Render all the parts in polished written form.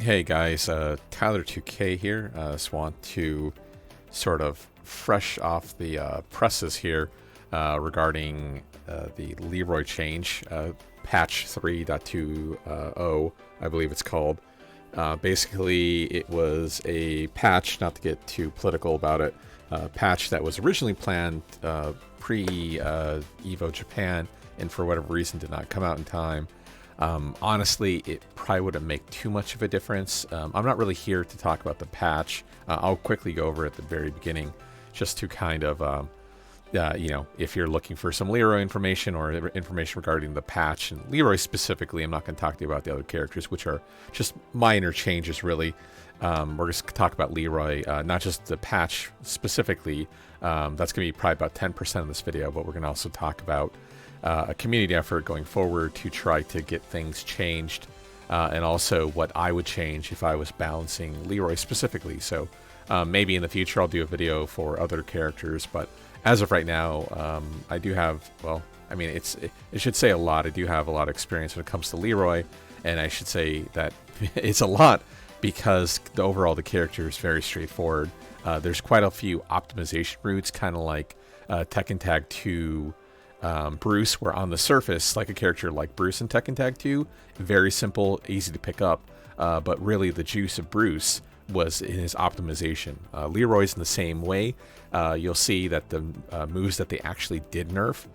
Hey guys, Tyler2K here. Just want to sort of fresh off the presses here regarding the Leroy change, patch 3.20, I believe it's called. Basically, it was a patch, not to get too political about it, patch that was originally planned pre-EVO Japan, and for whatever reason did not come out in time. Honestly, it probably wouldn't make too much of a difference. I'm not really here to talk about the patch. I'll quickly go over at the very beginning just to kind of, if you're looking for some Leroy information or information regarding the patch, and Leroy specifically, I'm not going to talk to you about the other characters, which are just minor changes, really. We're just going to talk about Leroy, not just the patch specifically. That's going to be probably about 10% of this video, but we're going to also talk about a community effort going forward to try to get things changed, and also what I would change if I was balancing Leroy specifically. So maybe in the future I'll do a video for other characters, but as of right now, I do have, well, I mean, it should say a lot. I do have a lot of experience when it comes to Leroy, and I should say that it's a lot because the character is very straightforward. There's quite a few optimization routes, kind of like Tekken Tag 2 Bruce, where on the surface, like a character like Bruce in Tekken Tag 2, very simple, easy to pick up, but really the juice of Bruce was in his optimization. Leroy's in the same way. You'll see that the moves that they actually did nerf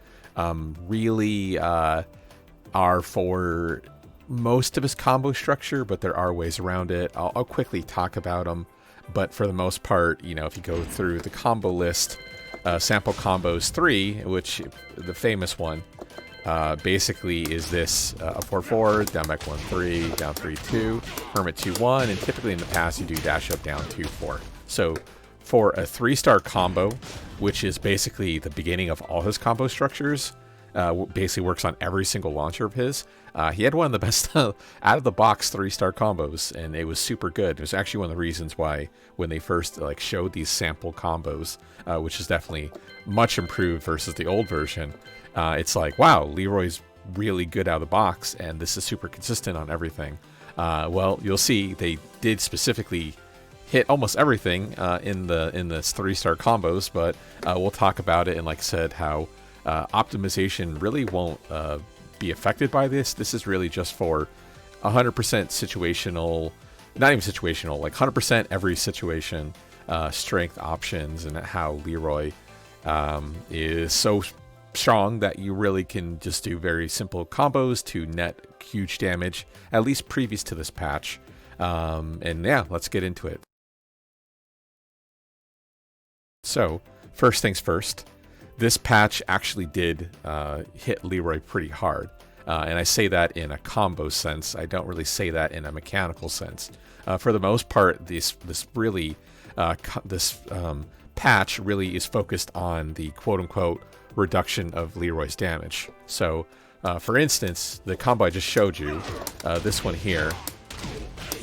really are for most of his combo structure, but there are ways around it. I'll quickly talk about them, but for the most part, you know, if you go through the combo list, Sample Combos 3, which the famous one, basically is this up 4-4, down back 1-3, down 3-2, Hermit 2-1, and typically in the past you do dash up down 2-4. So for a 3-star combo, which is basically the beginning of all his combo structures, basically works on every single launcher of his. He had one of the best out of the box 3-star combos, and it was super good. It was actually one of the reasons why when they first showed these sample combos, which is definitely much improved versus the old version, it's like, wow, Leroy's really good out of the box, and this is super consistent on everything. Well, you'll see they did specifically hit almost everything in this 3-star combos, but we'll talk about it, and like I said, how optimization really won't be affected by this. This is really just for 100% situational, not even situational, like 100% every situation, strength options, and how Leroy is so strong that you really can just do very simple combos to net huge damage, at least previous to this patch. And yeah, let's get into it. So, first things first, this patch actually did hit Leroy pretty hard. And I say that in a combo sense. I don't really say that in a mechanical sense. For the most part, this patch really is focused on the quote-unquote reduction of Leroy's damage. So, for instance, the combo I just showed you, this one here,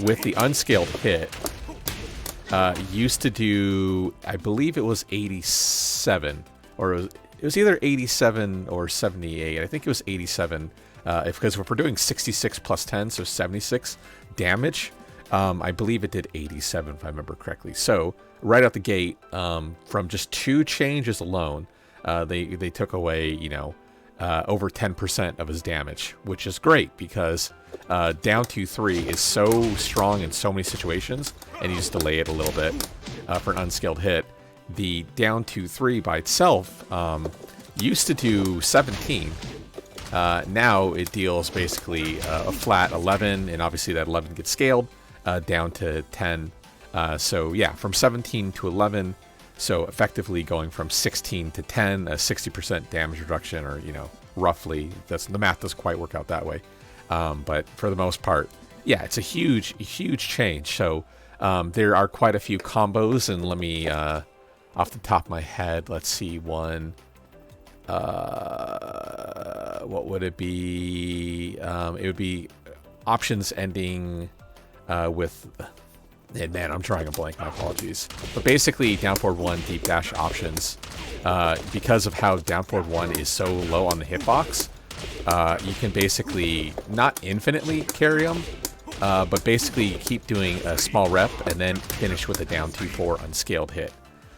with the unscaled hit, used to do, I believe it was 87, or it was either 87 or 78. I think it was 87, because if we're doing 66 plus 10, so 76 damage, I believe it did 87 if I remember correctly. So right out the gate, from just 2 changes alone, they took away, over 10% of his damage, which is great because down 2-3 is so strong in so many situations, and you just delay it a little bit for an unscaled hit. The down 2-3 by itself used to do 17. Now it deals basically a flat 11, and obviously that 11 gets scaled down to 10. So yeah, from 17 to 11, so effectively going from 16 to 10, a 60% damage reduction, or roughly. The math doesn't quite work out that way, but for the most part, yeah, it's a huge change. So there are quite a few combos, and let me off the top of my head, let's see one. What would it be? It would be options ending with... And man, I'm drawing a blank, my apologies. But basically, down forward 1 deep dash options, because of how down forward 1 is so low on the hitbox, you can basically not infinitely carry them, but basically you keep doing a small rep and then finish with a down 2-4 unscaled hit.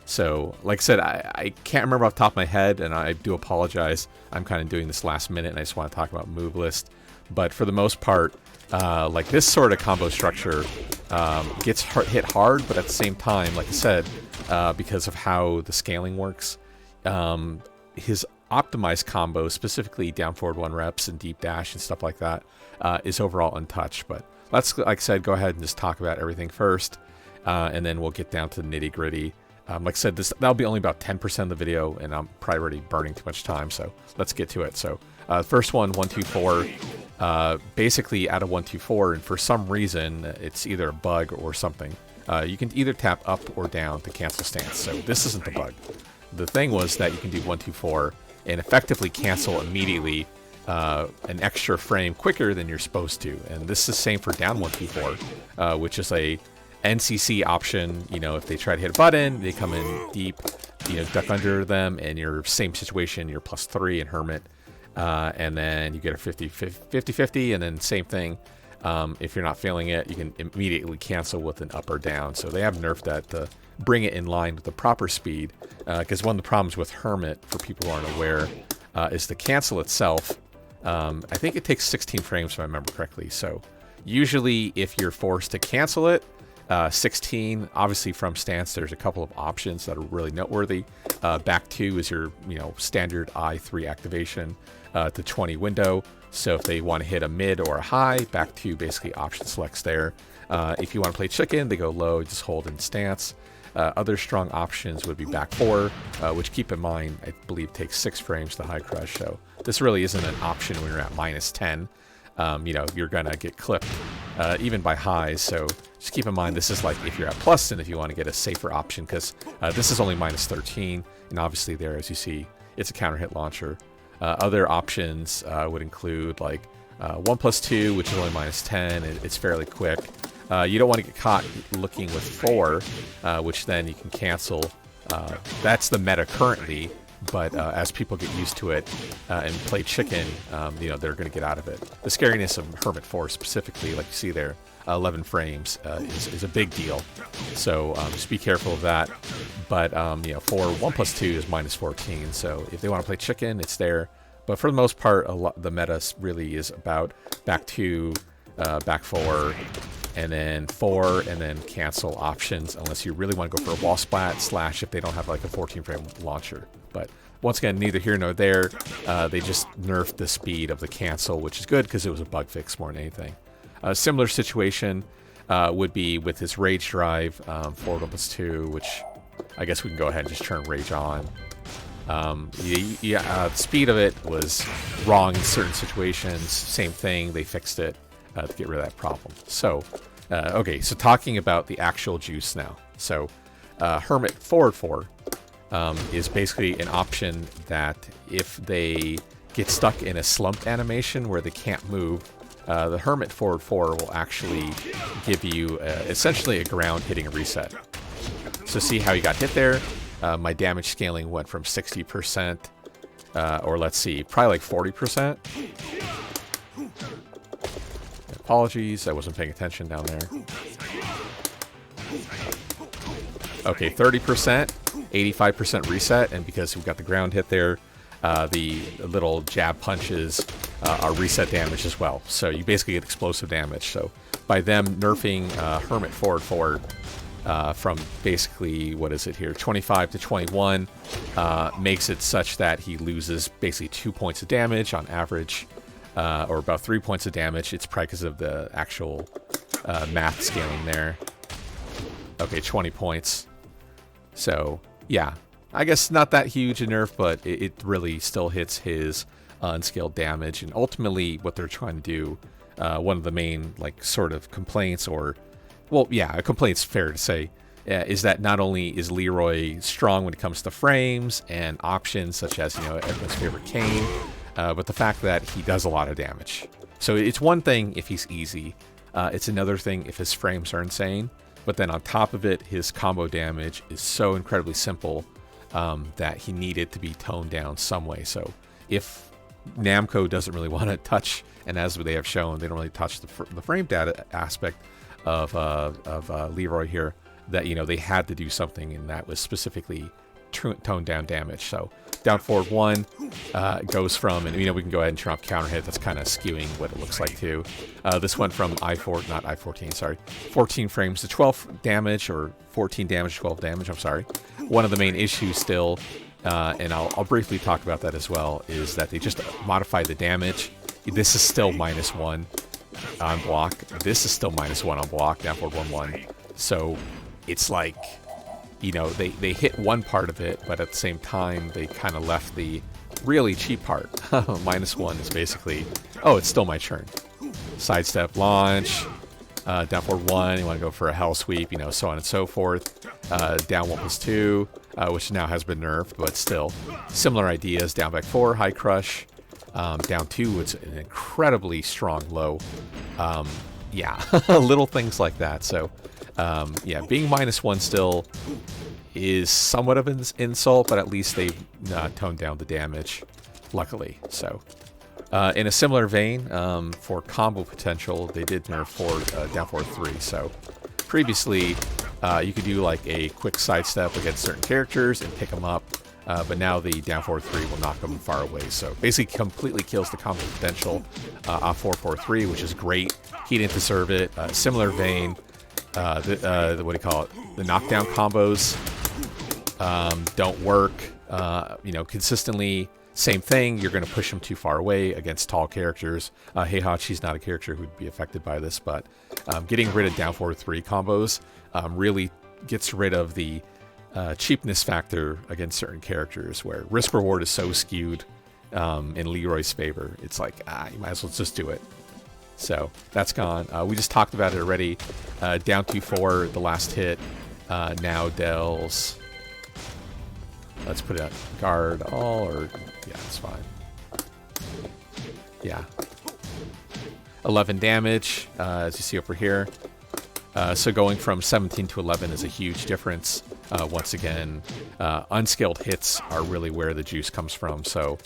So, like I said, I can't remember off the top of my head, and I do apologize. I'm kind of doing this last minute, and I just want to talk about move list. But for the most part, like this sort of combo structure gets hit hard, but at the same time, like I said, because of how the scaling works, his optimized combo, specifically down forward 1 reps and deep dash and stuff like that, is overall untouched. But let's, like I said, go ahead and just talk about everything first, and then we'll get down to the nitty gritty. Like I said, that'll be only about 10% of the video, and I'm probably already burning too much time, so let's get to it. So first one, 1-2-4, basically out of 1-2-4, and for some reason, it's either a bug or something. You can either tap up or down to cancel stance, so this isn't the bug. The thing was that you can do 1-2-4 and effectively cancel immediately an extra frame quicker than you're supposed to, and this is the same for down 1-2-4, which is a NCC option. You know, if they try to hit a button, they come in deep, you know, duck under them, and you're same situation, you're +3 in Hermit, and then you get a 50-50, and then same thing. If you're not feeling it, you can immediately cancel with an up or down. So they have nerfed that to bring it in line with the proper speed, because one of the problems with Hermit, for people who aren't aware, is the cancel itself. I think it takes 16 frames if I remember correctly. So usually if you're forced to cancel it, 16, obviously from stance, there's a couple of options that are really noteworthy. Back 2 is your, you know, standard I3 activation to 20 window. So if they want to hit a mid or a high, back 2 basically option selects there. If you want to play chicken, they go low, just hold in stance. Other strong options would be back 4, which, keep in mind, I believe takes 6 frames to high crush. So this really isn't an option when you're at -10. You know, you're gonna get clipped even by highs, so just keep in mind this is like if you're at plus, and if you want to get a safer option, because this is only -13, and obviously there, as you see, it's a counter hit launcher. Other options would include like 1+2, which is only -10, and it's fairly quick. You don't want to get caught looking with 4, which then you can cancel. That's the meta currently. But as people get used to it and play chicken, you know, they're going to get out of it. The scariness of Hermit 4 specifically, like you see there, 11 frames is a big deal. So just be careful of that. But, you know, for 1+2 is -14. So if they want to play chicken, it's there. But for the most part, the meta really is about back 2, back 4, and then 4, and then cancel options, unless you really want to go for a wall splat, / if they don't have like a 14 frame launcher. But once again, neither here nor there. They just nerfed the speed of the cancel, which is good because it was a bug fix more than anything. A similar situation would be with this rage drive, forward 1+2, which I guess we can go ahead and just turn rage on. The speed of it was wrong in certain situations. Same thing, they fixed it to get rid of that problem. So, okay, so talking about the actual juice now. So, Hermit forward 4 is basically an option that if they get stuck in a slump animation where they can't move, the Hermit forward 4 will actually give you essentially a ground hitting reset. So see how you got hit there? My damage scaling went from 60%, or let's see, probably like 40%. Apologies, I wasn't paying attention down there. Okay, 30%, 85% reset, and because we've got the ground hit there, the little jab punches are reset damage as well. So you basically get explosive damage. So by them nerfing Hermit forward 4 from basically, what is it here, 25 to 21, makes it such that he loses basically 2 points of damage on average, or about 3 points of damage. It's probably because of the actual math scaling there. Okay, 20 points. So, yeah, I guess not that huge a nerf, but it really still hits his unscaled damage. And ultimately, what they're trying to do, one of the main, like, sort of complaints, or, well, yeah, a complaint's fair to say, is that not only is Leroy strong when it comes to frames and options, such as, you know, everyone's favorite Kane, but the fact that he does a lot of damage. So it's one thing if he's easy. It's another thing if his frames are insane. But then on top of it, his combo damage is so incredibly simple that he needed to be toned down some way. So if Namco doesn't really want to touch, and as they have shown, they don't really touch the frame data aspect of Leroy here. That, you know, they had to do something, and that was specifically tone down damage. So down forward 1 goes from, and you know, we can go ahead and turn off counter hit. That's kind of skewing what it looks like too. This went from not I-14, sorry, 14 frames to 12 damage, or 14 damage, 12 damage, I'm sorry. One of the main issues still, and I'll briefly talk about that as well, is that they just modified the damage. This is still -1 on block. This is still -1 on block, down forward 1-1. So it's like, you know, they hit one part of it, but at the same time, they kind of left the really cheap part. -1 is basically, oh, it's still my turn. Sidestep, launch, down forward 1, you want to go for a hell sweep, you know, so on and so forth. Down 1+2, which now has been nerfed, but still. Similar ideas, down back 4, high crush. Down 2, it's an incredibly strong low. Yeah, little things like that. So, yeah, being -1 still is somewhat of an insult, but at least they've toned down the damage, luckily. So, in a similar vein, for combo potential, they did nerf down forward 3. So, previously, you could do like a quick sidestep against certain characters and pick them up, but now the down forward 3 will knock them far away. So, basically, completely kills the combo potential off 4-4-3, which is great. He didn't deserve it. Similar vein. What do you call it? The knockdown combos don't work. You know, consistently, same thing. You're going to push them too far away against tall characters. Heihachi's not a character who'd be affected by this, but getting rid of down forward 3 combos really gets rid of the cheapness factor against certain characters, where risk reward is so skewed in Leroy's favor. It's like, you might as well just do it. So that's gone. We just talked about it already. Down 2-4, the last hit. Now Dell's. Let's put it at guard all, or yeah, it's fine. Yeah. 11 damage, as you see over here. So going from 17 to 11 is a huge difference. Once again, unskilled hits are really where the juice comes from. So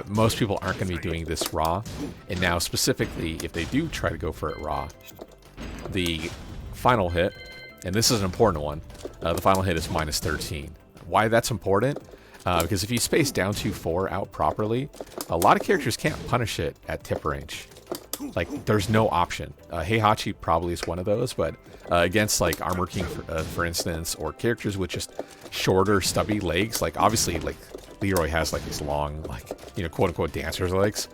most people aren't going to be doing this raw. And now specifically, if they do try to go for it raw, the final hit, and this is an important one, the final hit is -13. Why that's important? Because if you space down 2-4 out properly, a lot of characters can't punish it at tip range. Like, there's no option. Heihachi probably is one of those, but against, like, Armor King, for instance, or characters with just shorter, stubby legs, like, obviously, like, Leroy has, like, these long, like, you know, quote-unquote dancer's legs.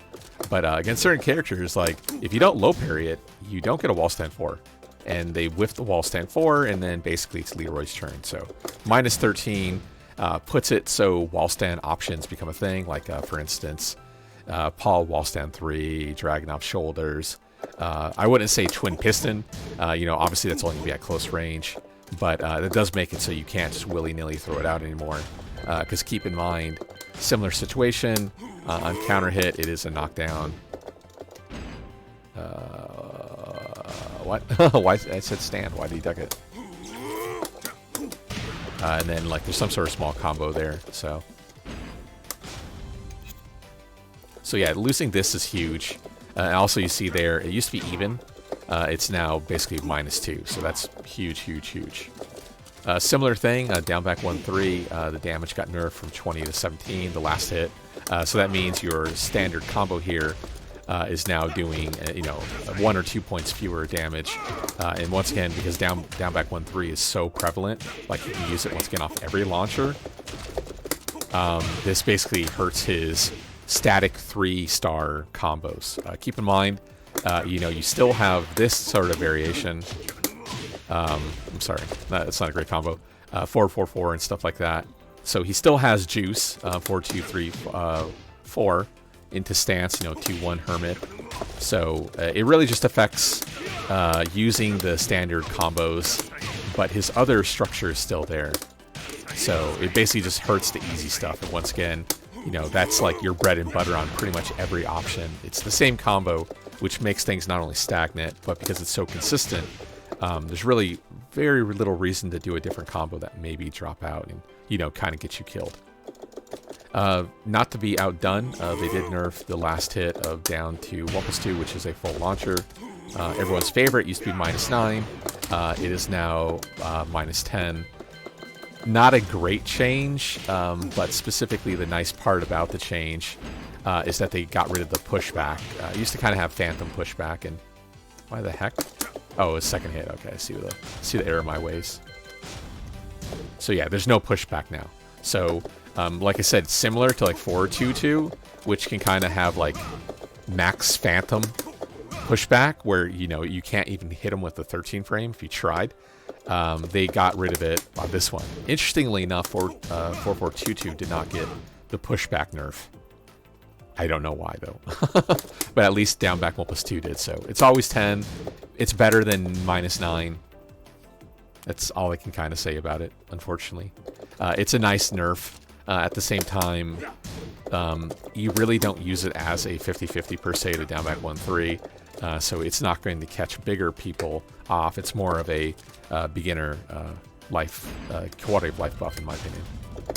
But against certain characters, like, if you don't low parry it, you don't get a wall stand 4. And they whiff the wall stand 4, and then basically it's Leroy's turn. So, -13 puts it so wall stand options become a thing, like, for instance, Paul wall stand 3, dragging off shoulders. I wouldn't say twin piston. You know, obviously that's only going to be at close range, but that does make it so you can't just willy-nilly throw it out anymore. Because keep in mind, similar situation, on counter hit, it is a knockdown. What? Why? I said stand. Why did he duck it? And then, like, there's some sort of small combo there, so. So yeah, losing this is huge. And also you see there, it used to be even. It's now basically -2, so that's huge, huge, huge. Similar thing, down back 1-3, the damage got nerfed from 20 to 17, the last hit. So that means your standard combo here is now doing, you know, 1 or 2 points fewer damage. And once again, because down back 1-3 is so prevalent, like you can use it once again off every launcher, this basically hurts his static 3-star combos. Keep in mind, you know, you still have this sort of variation. I'm sorry, it's not a great combo. 4-4-4 and stuff like that. So he still has juice, 4-2-3-4 into stance, you know, 2-1 Hermit. So it really just affects using the standard combos, but his other structure is still there. So it basically just hurts the easy stuff. And once again, you know, that's like your bread and butter on pretty much every option. It's the same combo, which makes things not only stagnant, but because it's so consistent, there's really very little reason to do a different combo that maybe drop out and, you know, kind of get you killed. Not to be outdone, they did nerf the last hit of down to 1+2, which is a full launcher. Everyone's favorite used to be -9. It is now -10. Not a great change, but specifically the nice part about the change is that they got rid of the pushback. It used to kind of have phantom pushback, and why the heck? Oh, it's second hit. Okay, I see the error of my ways. So yeah, there's no pushback now. So like I said, similar to like 4-2-2, which can kind of have like max phantom pushback, where you can't even hit them with the 13 frame if you tried. They got rid of it on this one. Interestingly enough, 4-4-2-2 did not get the pushback nerf. I don't know why though, but at least down back 1+2 did. So it's always 10. It's better than -9. That's all I can kind of say about it, unfortunately. It's a nice nerf. At the same time, you really don't use it as a 50-50 per se to down back 1-3. So it's not going to catch bigger people off. It's more of a beginner quality of life buff, in my opinion.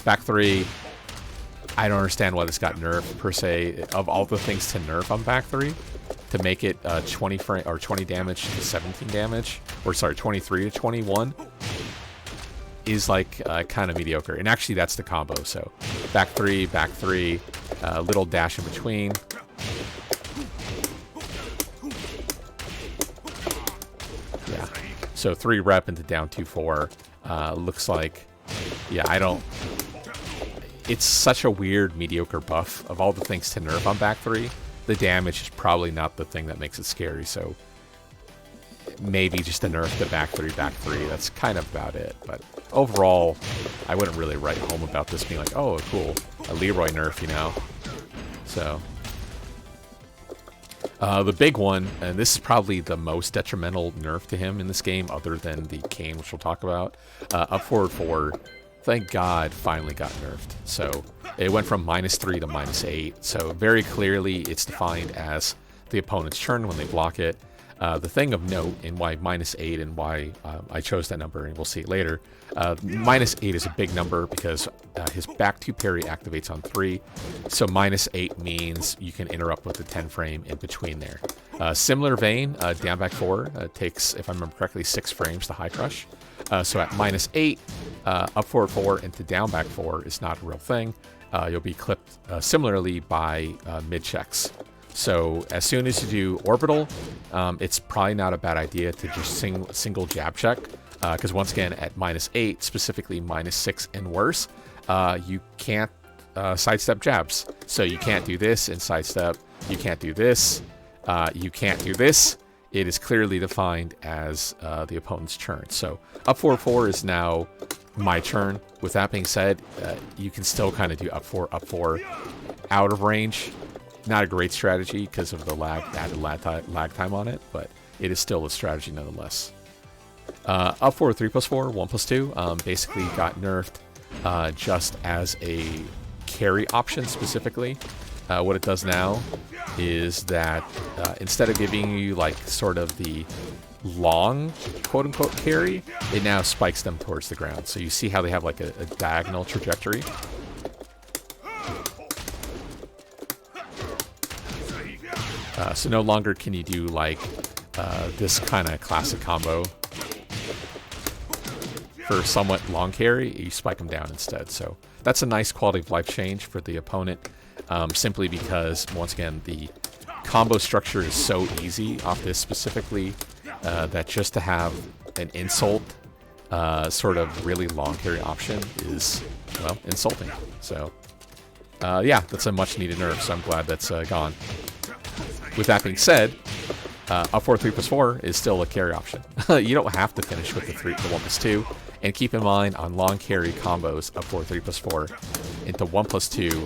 Back 3, I don't understand why this got nerfed per se. Of all the things to nerf on back 3, to make it 20 damage to 17 damage, or sorry, 23 to 21, is like kind of mediocre. And actually, that's the combo. So back 3, little dash in between. Yeah. So 3 rep into down 2-4. Looks like, yeah, it's such a weird, mediocre buff. Of all the things to nerf on back 3, the damage is probably not the thing that makes it scary. So maybe just a nerf to back 3. That's kind of about it. But overall, I wouldn't really write home about this being like, oh, cool, a Leroy nerf, So the big one, and this is probably the most detrimental nerf to him in this game, other than the cane, which we'll talk about. Up forward 4, thank God, finally got nerfed. So it went from -3 to -8. So very clearly, it's defined as the opponent's turn when they block it. The thing of note, and why -8 and why I chose that number, and we'll see it later. -8 is a big number because his back 2 parry activates on 3. So -8 means you can interrupt with the 10 frame in between there. Similar vein, down back 4 takes, if I remember correctly, 6 frames to high crush. So at -8, up forward 4 into down back 4 is not a real thing. You'll be clipped similarly by mid checks. So as soon as you do orbital, it's probably not a bad idea to just single jab check, because once again at -8, specifically -6 and worse, you can't sidestep jabs. So you can't do this and sidestep. You can't do this. You can't do this. It is clearly defined as the opponent's turn. So up 4-4 is now my turn. With that being said, you can still kind of do up 4 out of range. Not a great strategy because of the added lag time on it, but it is still a strategy nonetheless. Up forward 3+4, 1+2, basically got nerfed just as a carry option specifically. What it does now is that instead of giving you like sort of the long quote-unquote carry, it now spikes them towards the ground. So you see how they have like a diagonal trajectory. So no longer can you do like this kind of classic combo for somewhat long carry. You spike them down instead. So that's a nice quality of life change for the opponent, simply because, once again, the combo structure is so easy off this specifically that just to have an insult sort of really long carry option is, well, insulting. So yeah, that's a much needed nerf, so I'm glad that's gone. With that being said, up 4 3+4 is still a carry option. You don't have to finish with the 1+2. And keep in mind, on long carry combos, up 4 3+4 into 1+2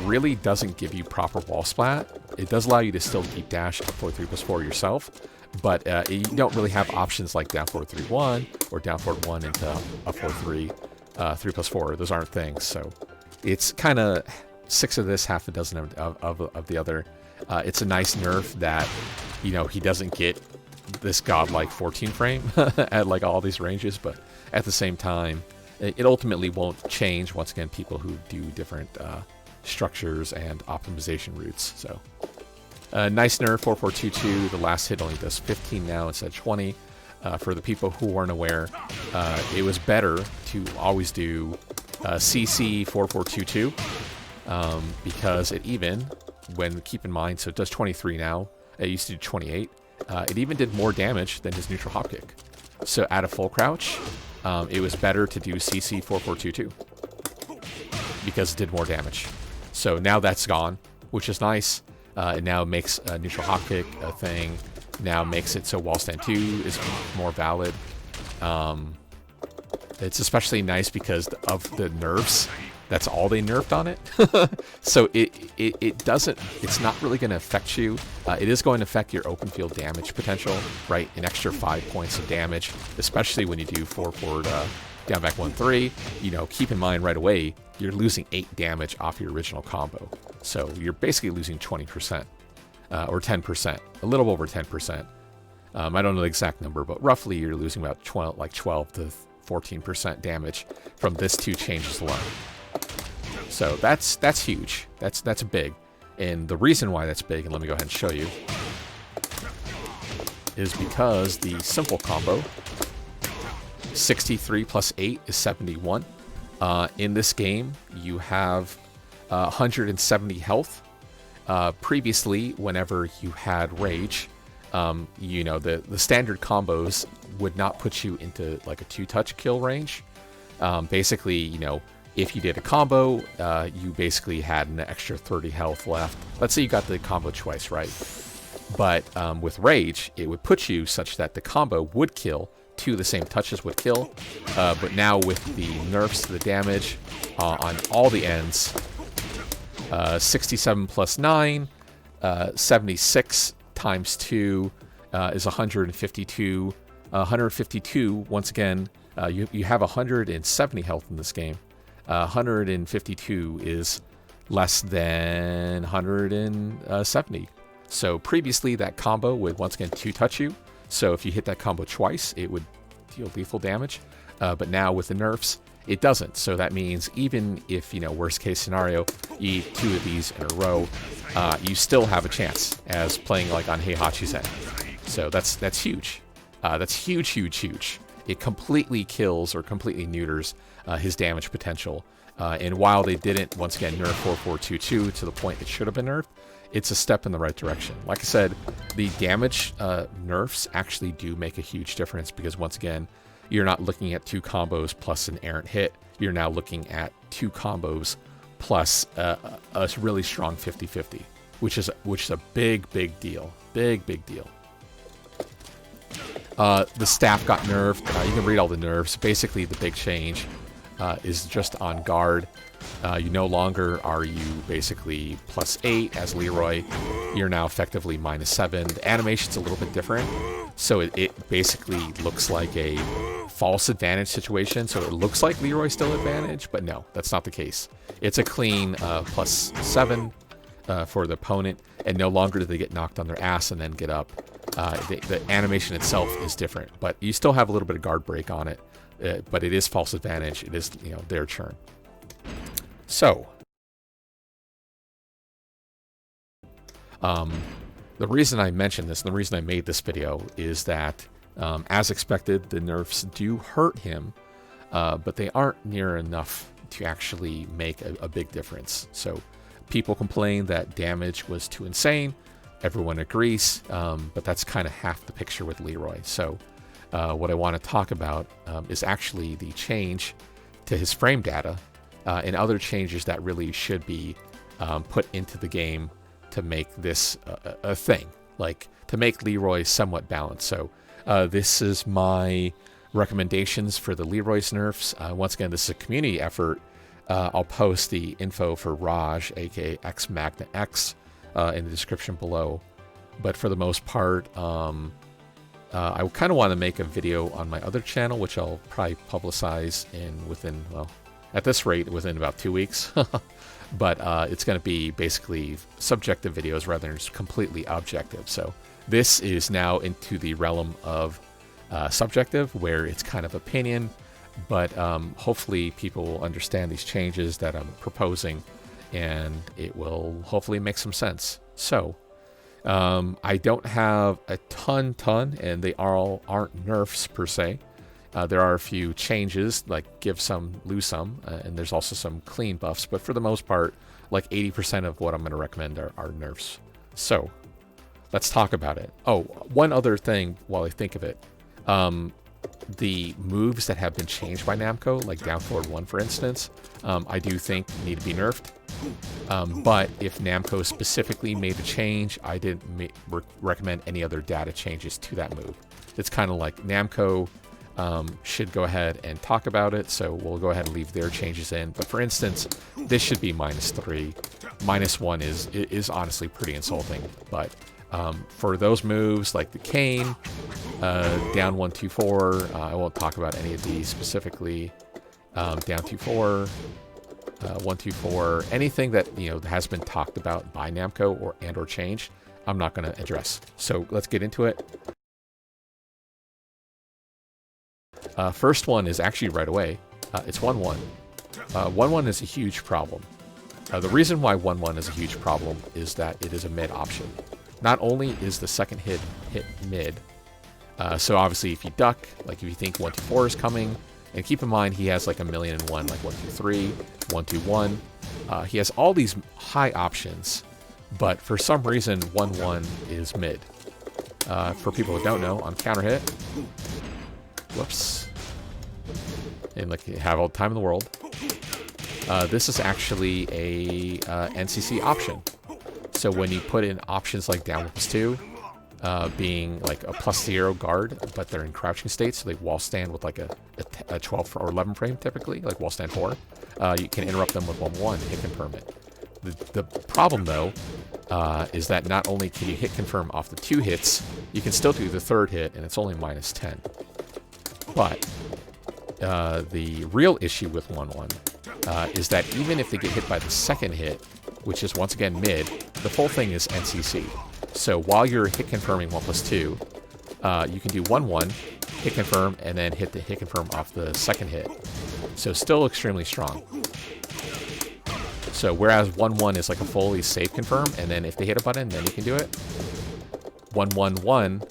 really doesn't give you proper wall splat. It does allow you to still deep dash up 4 3+4 yourself, but you don't really have options like down 4 3-1 or down forward 1 into up 4 3 3+4. Those aren't things. So it's kind of 6 of this, half a dozen of the other. It's a nice nerf that, you know, he doesn't get this godlike 14 frame at like all these ranges, but at the same time, it ultimately won't change, once again, people who do different structures and optimization routes. So nice nerf, 4422. The last hit only does 15 now instead of 20. For the people who weren't aware, it was better to always do CC 4422 because it even, keep in mind, so it does 23 now. It used to do 28. It even did more damage than his neutral hop kick. So at a full crouch, it was better to do CC 4422 because it did more damage. So now that's gone, which is nice. It now makes a neutral hop kick a thing. Now makes it so wall stand 2 is more valid. It's especially nice because of the nerfs. That's all they nerfed on it. So it's not really going to affect you. It is going to affect your open field damage potential, right? An extra 5 points of damage, especially when you do 4 forward, down back 1-3. You know, keep in mind right away, you're losing 8 damage off your original combo. So you're basically losing 20%, or 10%, a little over 10%. I don't know the exact number, but roughly you're losing about 12 to 14% damage from this 2 changes alone. So that's huge. That's big. And the reason why that's big, and let me go ahead and show you, is because the simple combo, 63 plus 8 is 71. In this game, you have 170 health. Previously, whenever you had rage, you know, the standard combos would not put you into like a 2-touch kill range. Basically, you know, if you did a combo, you basically had an extra 30 health left. Let's say you got the combo twice, right? But with rage, it would put you such that the combo would kill, 2 of the same touches would kill. But now with the nerfs to the damage on all the ends, 67 plus 9, 76 times 2 is 152. 152, once again, you have 170 health in this game. 152 is less than 170. So previously that combo would once again 2-touch you. So if you hit that combo twice, it would deal lethal damage. But now with the nerfs, it doesn't. So that means even if, you know, worst case scenario, you eat 2 of these in a row, you still have a chance as playing like on Heihachi's end. So that's huge. That's huge, huge, huge. It completely kills or completely neuters his damage potential. And while they didn't, once again, nerf 4422 to the point it should have been nerfed, it's a step in the right direction. Like I said, the damage nerfs actually do make a huge difference because, once again, you're not looking at 2 combos plus an errant hit. You're now looking at 2 combos plus a really strong 50-50, which is a big, big deal. Big, big deal. The staff got nerfed. You can read all the nerfs. Basically, the big change is just on guard. You no longer are you basically plus 8 as Leroy. You're now effectively -7. The animation's a little bit different. So it basically looks like a false advantage situation. So it looks like Leroy's still advantage, but no, that's not the case. It's a clean +7 for the opponent, and no longer do they get knocked on their ass and then get up. The animation itself is different, but you still have a little bit of guard break on it. But it is false advantage. It is, you know, their turn. So, the reason I mentioned this, and the reason I made this video, is that, as expected, the nerfs do hurt him, but they aren't near enough to actually make a big difference. So, people complain that damage was too insane. Everyone agrees, but that's kind of half the picture with Leroy. So, what I want to talk about is actually the change to his frame data and other changes that really should be put into the game to make this a thing, like to make Leroy somewhat balanced. So this is my recommendations for the Leroy's nerfs. Once again, this is a community effort. I'll post the info for Raj, aka X Magna X, in the description below. But for the most part, I kind of want to make a video on my other channel, which I'll probably publicize within, well, at this rate, within about 2 weeks. But it's going to be basically subjective videos rather than just completely objective. So this is now into the realm of subjective, where it's kind of opinion. But hopefully people will understand these changes that I'm proposing, and it will hopefully make some sense. So I don't have a ton, and they all aren't nerfs per se. There are a few changes, like give some, lose some, and there's also some clean buffs. But for the most part, like 80% of what I'm going to recommend are nerfs. So let's talk about it. Oh, one other thing while I think of it. The moves that have been changed by Namco, like down forward 1 for instance, I do think need to be nerfed. But if Namco specifically made a change, I didn't recommend any other data changes to that move. It's kind of like Namco should go ahead and talk about it, so we'll go ahead and leave their changes in. But for instance, this should be -3. -1 is honestly pretty insulting, but for those moves like the cane, down 1, 2, 4, I won't talk about any of these specifically. Down 2, 4, 1, 2, 4, anything that has been talked about by Namco or changed, I'm not going to address. So let's get into it. First one is actually right away. It's 1-1. 1-1 is a huge problem. The reason why 1-1 is a huge problem is that it is a mid option. Not only is the second hit mid, so obviously if you duck, like if you think 1, 2, 4 is coming, and keep in mind he has like 1,000,001, like 1, 2, 3, 1, 2, 1. He has all these high options, but for some reason 1-1 is mid. For people who don't know, on counter hit, whoops, and like you have all the time in the world, this is actually a NCC option. So when you put in options like down +2, being like a +0 guard, but they're in crouching state, so they wall stand with like a 12 or 11 frame typically, like wall stand 4, you can interrupt them with 1-1, hit confirm it. The problem though is that not only can you hit confirm off the 2 hits, you can still do the 3rd hit, and it's only -10. But the real issue with 1-1 is that even if they get hit by the 2nd hit, which is once again mid, the full thing is NCC. So while you're hit confirming 1+2, you can do 1-1, hit confirm, and then hit the hit confirm off the 2nd hit. So still extremely strong. So whereas 1-1 is like a fully safe confirm, and then if they hit a button, then you can do it. 1-1-1,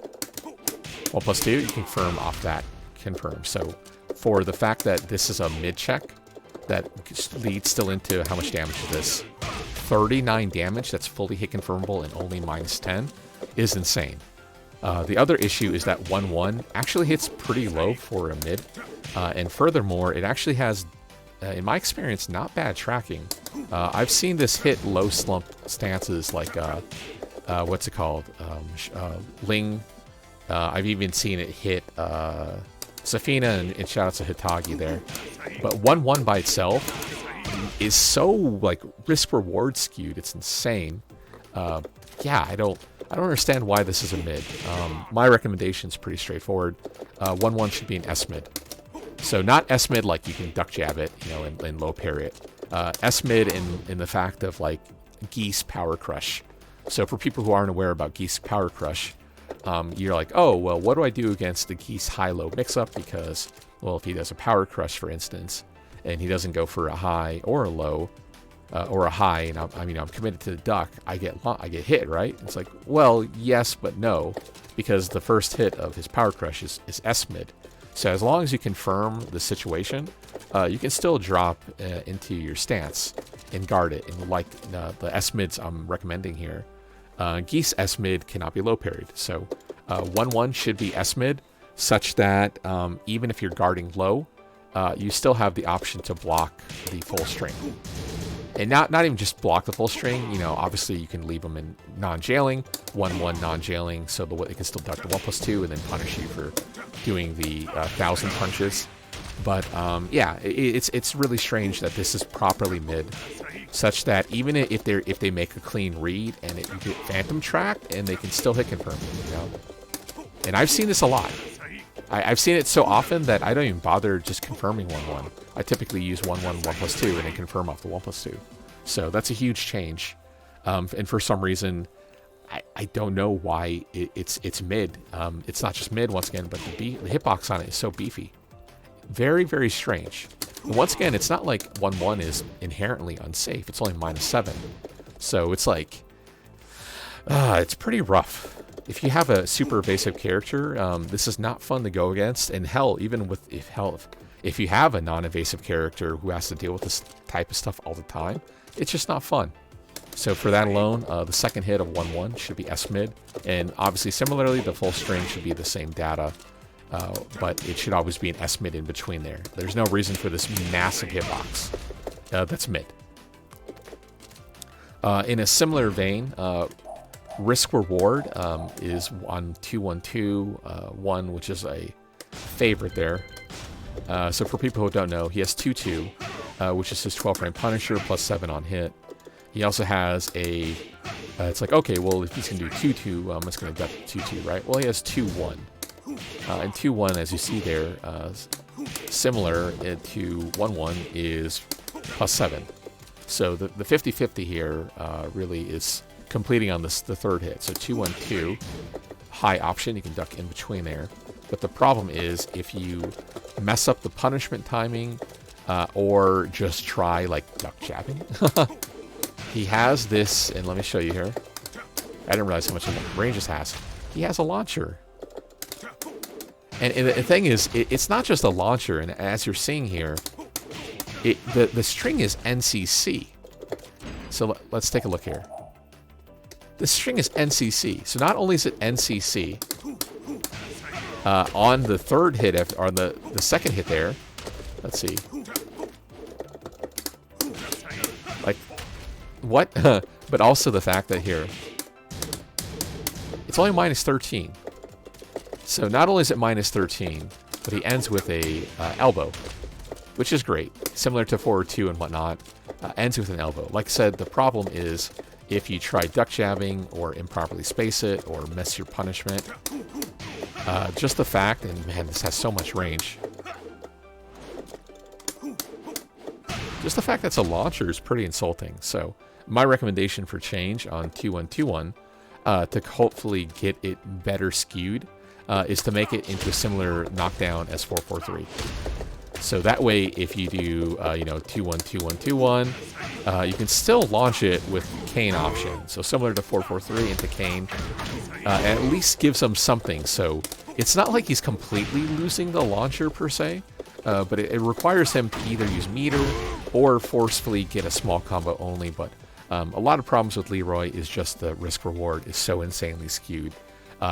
1+2, you confirm off that confirm. So for the fact that this is a mid check, that leads still into how much damage is this. 39 damage that's fully hit confirmable and only -10 is insane. The other issue is that 1-1 actually hits pretty low for a mid, and furthermore, it actually has, in my experience, not bad tracking. I've seen this hit low slump stances like, what's it called? Ling. I've even seen it hit Safina, and shout out to Hitagi there. But 1-1 by itself is so like risk reward skewed. It's insane. Yeah, I don't understand why this is a mid. My recommendation is pretty straightforward. 1-1 should be an S mid. So not S mid like you can duck jab it, and low parry it. S mid in the fact of like Geese Power Crush. So for people who aren't aware about Geese Power Crush, you're like, oh, well, what do I do against the Geese high-low mix-up? Because, well, if he does a Power Crush, for instance, and he doesn't go for a high or a low, or a high, and I'm committed to the duck, I get hit, right? It's like, well, yes, but no, because the first hit of his Power Crush is S mid. So as long as you confirm the situation, you can still drop into your stance and guard it. And like the S mids I'm recommending here, Geese S mid cannot be low parried. So 1-1 should be S mid, such that even if you're guarding low, you still have the option to block the full string. And not even just block the full string, obviously you can leave them in non-jailing, 1-1 non-jailing, so they can still duck the 1+2 and then punish you for doing the 1,000 punches. But yeah, it's really strange that this is properly mid, such that even if they make a clean read and you get phantom tracked, and they can still hit confirm, And I've seen this a lot. I've seen it so often that I don't even bother just confirming 1-1. I typically use 1-1, 1+2, and then confirm off the 1+2. So that's a huge change. And for some reason, I don't know why it's mid. It's not just mid once again, but the hitbox on it is so beefy. Very, very strange. And once again, it's not like 1-1 is inherently unsafe. It's only -7. So it's like, it's pretty rough. If you have a super evasive character, this is not fun to go against. And hell, even with if you have a non-evasive character who has to deal with this type of stuff all the time, it's just not fun. So for that alone, the second hit of 1-1 should be S mid, and obviously similarly, the full string should be the same data, but it should always be an S mid in between there. There's no reason for this massive hitbox that's mid. In a similar vein, risk reward is on 2-1-2-1, which is a favorite there. So for people who don't know, he has 2-2, which is his 12-frame Punisher plus 7 on hit. He also has a, it's like, okay, well, if he's going to do 2-2, I'm just going to duck 2-2, right? Well, he has 2-1. And 2-1, as you see there, similar to 1-1 is plus 7. So the 50-50 here really is completing on the third hit. So 2-1-2, high option, you can duck in between there. But the problem is if you mess up the punishment timing or just try like duck jabbing. He has this, and let me show you here. I didn't realize how much range this has. He has a launcher. And the thing is, it's not just a launcher, and as you're seeing here, the string is NCC. So let's take a look here. The string is NCC. So not only is it NCC, on the third hit, or on the second hit there, let's see. Like, what? But also the fact that here, it's only -13. So not only is it -13, but he ends with a elbow, which is great. Similar to forward 2 and whatnot, ends with an elbow. Like I said, the problem is if you try duck jabbing or improperly space it or miss your punishment. Just the fact, and man, this has so much range. Just the fact that it's a launcher is pretty insulting. So my recommendation for change on 2-1-2-1 to hopefully get it better skewed is to make it into a similar knockdown as 4-4-3. So that way, if you do 2-1-2-1-2-1, you can still launch it with cane option. So similar to 4-4-3 into cane, and at least gives him something. So it's not like he's completely losing the launcher per se, but it requires him to either use meter or forcefully get a small combo only. But a lot of problems with Leroy is just the risk reward is so insanely skewed.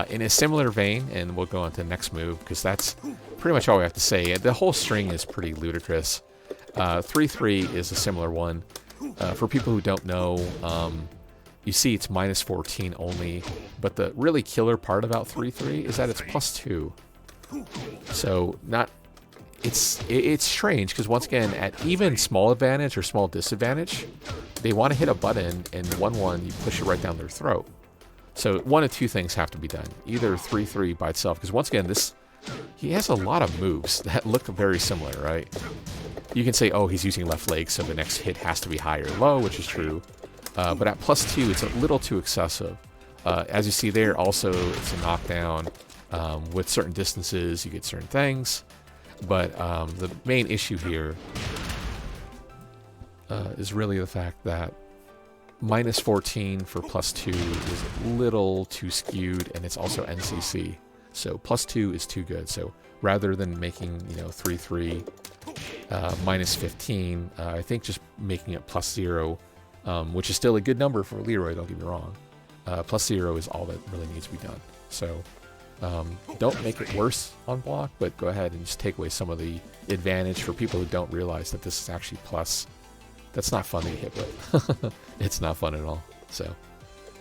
In a similar vein, and we'll go on to the next move because that's pretty much all we have to say. The whole string is pretty ludicrous. 3-3 is a similar one. For people who don't know, you see it's -14 only, but the really killer part about 3-3 is that it's +2. So it's strange because once again, at even small advantage or small disadvantage, they want to hit a button and 1-1 you push it right down their throat. So one of two things have to be done. Either 3-3 by itself, because once again, he has a lot of moves that look very similar, right? You can say, oh, he's using left leg, so the next hit has to be high or low, which is true. But at +2, it's a little too excessive. As you see there, also, it's a knockdown. With certain distances, you get certain things. But the main issue here is really the fact that -14 for +2 is a little too skewed, and it's also NCC. So +2 is too good. So rather than making 3-3 -15, I think just making it +0, which is still a good number for Leroy. Don't get me wrong. +0 is all that really needs to be done. So don't make it worse on block, but go ahead and just take away some of the advantage for people who don't realize that this is actually plus. That's not fun to get hit with. It's not fun at all. So,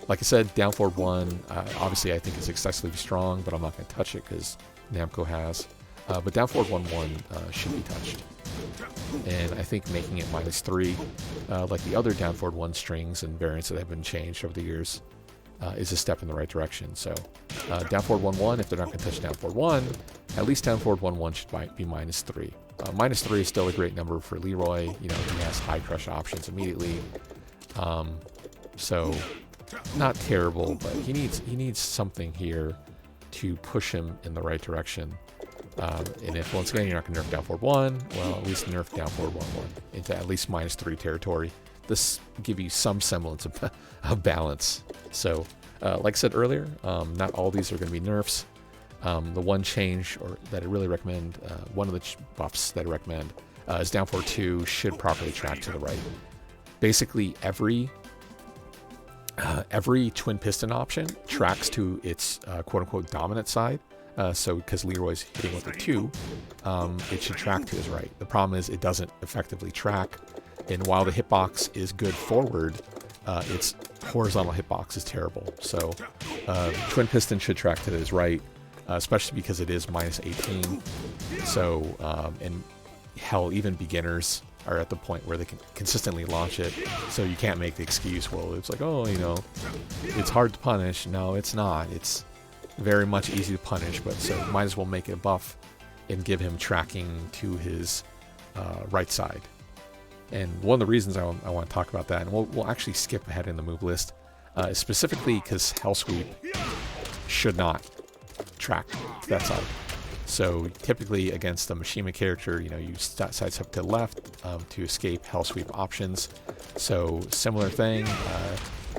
like I said, down forward 1, obviously I think is excessively strong, but I'm not going to touch it because Namco has. But down forward 1-1 should be touched. And I think making it -3, like the other down forward 1 strings and variants that have been changed over the years, is a step in the right direction. So, down forward 1-1, if they're not going to touch down forward 1, at least down forward 1-1 should be -3. -3 is still a great number for Leroy. He has high crush options immediately. So not terrible, but he needs something here to push him in the right direction. And if once again you're not going to nerf down forward 1, well, at least nerf down forward 1/1 into at least -3 territory. This give you some semblance of balance. So, like I said earlier, not all these are going to be nerfs. The one change that I really recommend, one of the buffs that I recommend, is down forward 2 should properly track to the right. Basically, every twin piston option tracks to its quote-unquote dominant side. So because Leroy's hitting with a 2, it should track to his right. The problem is it doesn't effectively track, and while the hitbox is good forward, its horizontal hitbox is terrible. So twin piston should track to his right, especially because it is -18. So, and hell, even beginners are at the point where they can consistently launch it. So you can't make the excuse, well, it's like, oh, you know, it's hard to punish. No, it's not. It's very much easy to punish, but so might as well make it a buff and give him tracking to his right side. And one of the reasons I want to talk about that, and we'll actually skip ahead in the move list, is specifically because Hell Sweep should not track to that side. So typically against the Mishima character, you know, you sidestep to the left to escape Hell Sweep options. So similar thing,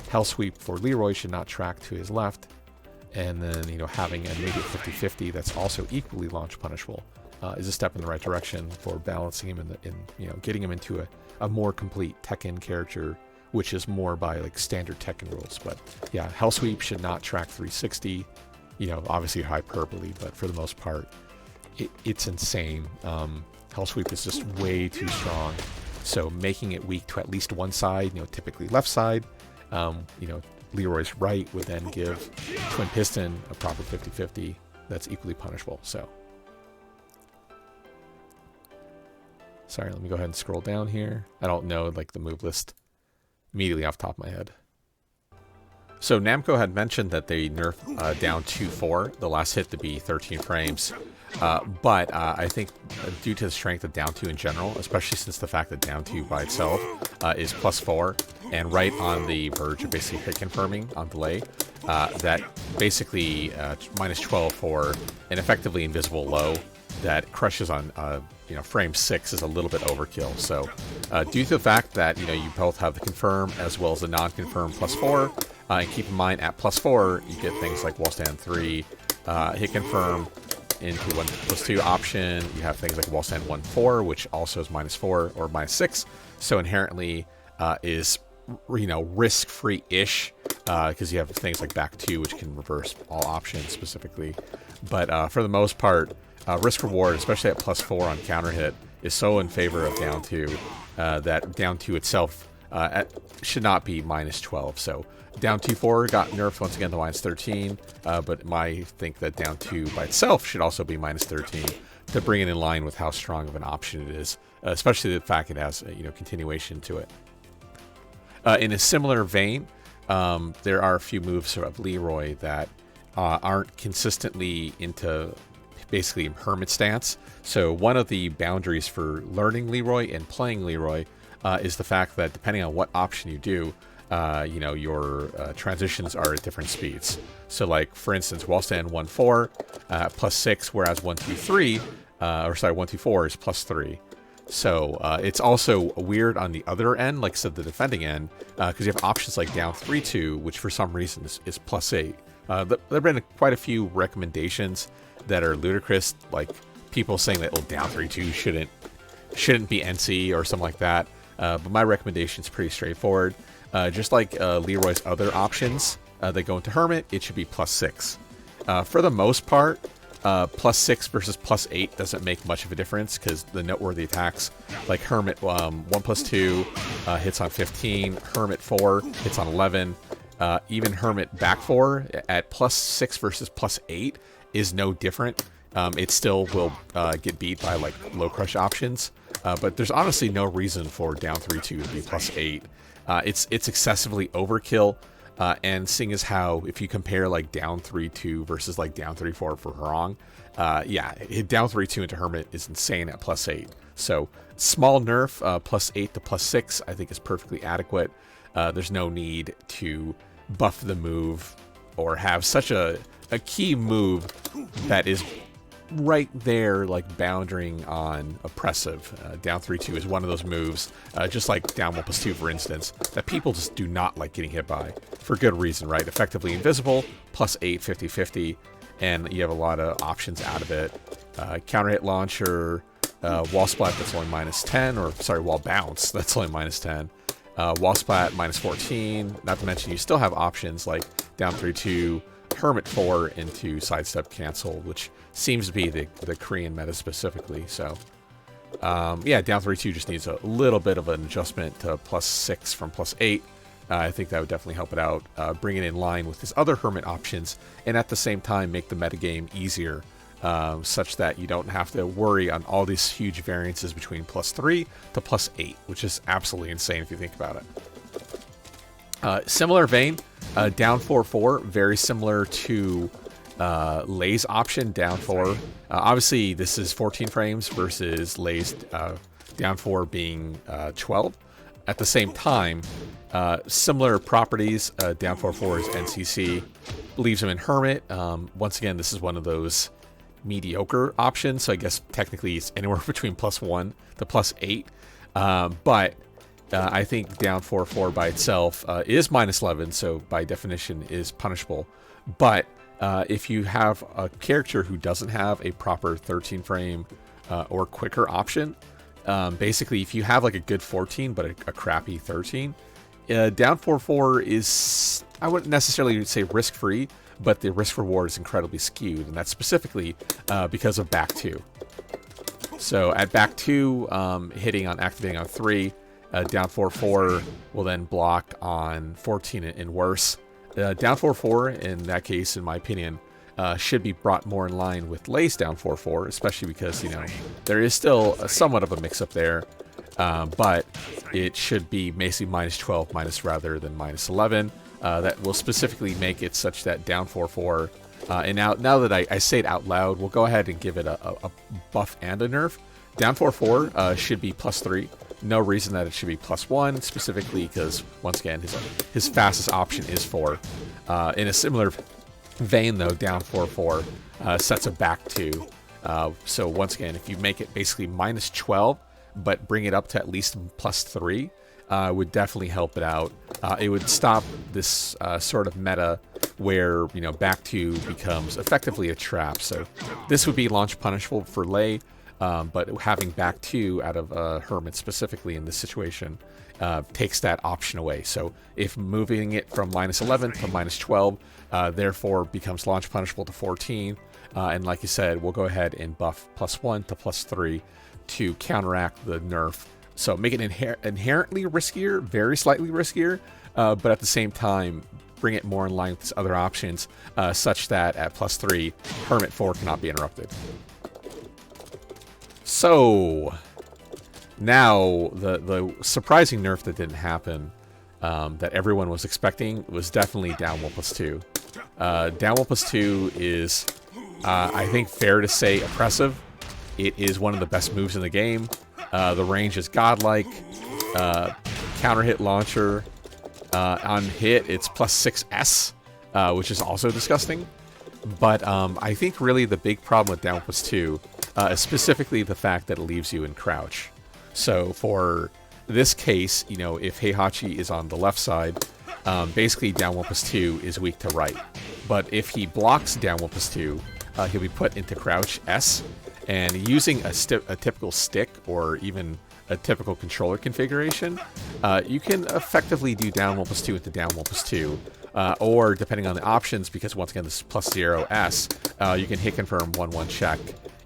Hell Sweep for Leroy should not track to his left. And then, you know, having an immediate 50-50 that's also equally launch punishable is a step in the right direction for balancing him in you know, getting him into a more complete Tekken character, which is more by like standard Tekken rules. But yeah, Hell Sweep should not track 360. You know, obviously hyperbole, but for the most part, it's insane. Hell Sweep is just way too strong. So making it weak to at least one side, you know, typically left side, you know, Leroy's right would then give Twin Piston a proper 50-50 that's equally punishable. So, sorry, let me go ahead and scroll down here. I don't know like the move list immediately off the top of my head. So Namco had mentioned that they nerfed down 2-4, the last hit to be 13 frames. But I think due to the strength of down 2 in general, especially since the fact that down 2 by itself is +4 and right on the verge of basically hit confirming on delay, that basically -12 for an effectively invisible low that crushes on you know, frame 6 is a little bit overkill. So due to the fact that, you know, you both have the confirm as well as the non-confirm +4, and keep in mind at +4 you get things like wall stand 3, hit confirm into 1+2 option. You have things like wall stand 1-4, which also is -4 or -6. So inherently is, you know, risk-free-ish because you have things like back 2, which can reverse all options specifically. But for the most part, risk reward, especially at +4 on counter hit, is so in favor of down 2 that down 2 itself should not be -12. So down 2-4 got nerfed once again to -13, but I think that down 2 by itself should also be -13 to bring it in line with how strong of an option it is, especially the fact it has, you know, continuation to it. In a similar vein, there are a few moves of Leroy that aren't consistently into basically Hermit stance. So one of the boundaries for learning Leroy and playing Leroy is the fact that depending on what option you do, you know, your transitions are at different speeds. So like, for instance, wall stand 1-4 +6, whereas 1-2-3, or sorry, 1-2-4 is +3. So it's also weird on the other end, like I said, the defending end, because you have options like down 3-2, which for some reason is +8. There have been quite a few recommendations that are ludicrous, like people saying that, oh, down 3-2 shouldn't be NC or something like that. But my recommendation is pretty straightforward. Just like Leroy's other options that go into Hermit, it should be +6. For the most part, +6 versus +8 doesn't make much of a difference because the noteworthy attacks like Hermit 1+2 hits on 15, Hermit 4 hits on 11, even Hermit back 4 at +6 versus +8 is no different. It still will get beat by like low crush options, but there's honestly no reason for down 3-2 to be +8. It's excessively overkill, and seeing as how if you compare like down 3-2 versus like down 3-4 for Harong, yeah, down 3-2 into Hermit is insane at +8. So small nerf, +8 to +6, I think is perfectly adequate. There's no need to buff the move or have such a key move that is right there, like bounding on oppressive. Down 3-2 is one of those moves, just like down 1+2, for instance, that people just do not like getting hit by, for good reason, right? Effectively invisible, +8, 50-50, and you have a lot of options out of it. Counter hit launcher, wall splat, that's only -10, or sorry, wall bounce, that's only -10. Wall splat, -14, not to mention you still have options like down 3-2, Hermit 4 into sidestep cancel, which seems to be the Korean meta specifically. So, yeah, down 3-2 just needs a little bit of an adjustment to +6 from +8. I think that would definitely help it out, bring it in line with his other Hermit options, and at the same time make the metagame easier, such that you don't have to worry on all these huge variances between +3 to +8, which is absolutely insane if you think about it. Similar vein, down 4-4, very similar to Lay's option, down 4. Obviously, this is 14 frames versus Lay's down 4 being 12. At the same time, similar properties, down 4-4 is NCC, leaves him in Hermit. Once again, this is one of those mediocre options, so I guess technically it's anywhere between +1 to +8. But I think down 4-4 by itself is -11, so by definition is punishable. But if you have a character who doesn't have a proper 13 frame or quicker option, basically if you have like a good 14 but a crappy 13, down 4-4 is, I wouldn't necessarily say risk-free, but the risk reward is incredibly skewed, and that's specifically because of back 2. So at back 2, activating on 3, down 4-4 will then block on 14 and worse. Down 4-4, in that case, in my opinion, should be brought more in line with Lay's down 4-4, especially because, you know, there is still somewhat of a mix-up there, but it should be basically -12 rather than -11. That will specifically make it such that down 4-4, and now that I say it out loud, we'll go ahead and give it a buff and a nerf. Down 4-4 should be +3. No reason that it should be +1, specifically because, once again, his fastest option is 4. In a similar vein, though, down 4-4 sets a back 2. So once again, if you make it basically -12, but bring it up to at least +3, would definitely help it out. It would stop this sort of meta where, you know, back 2 becomes effectively a trap. So this would be launch punishable for Lay, but having back 2 out of Hermit specifically in this situation takes that option away. So if moving it from -11 to -12, therefore becomes launch punishable to 14, and like you said, we'll go ahead and buff +1 to +3 to counteract the nerf. So make it inherently riskier, very slightly riskier, but at the same time, bring it more in line with its other options, such that at +3, Hermit 4 cannot be interrupted. So now the surprising nerf that didn't happen, that everyone was expecting, was definitely down 1+2. Down 1+2 is, I think, fair to say oppressive. It is one of the best moves in the game. The range is godlike. Counter hit launcher. On hit, it's +6S, which is also disgusting. But I think really the big problem with down 1+2 is specifically the fact that it leaves you in crouch. So for this case, you know, if Heihachi is on the left side, basically down 1+2 is weak to right. But if he blocks down 1+2, he'll be put into crouch S. And using a typical stick or even a typical controller configuration, you can effectively do down 1+2 into down 1+2. Or depending on the options, because once again this is +0S, you can hit confirm 1-1 check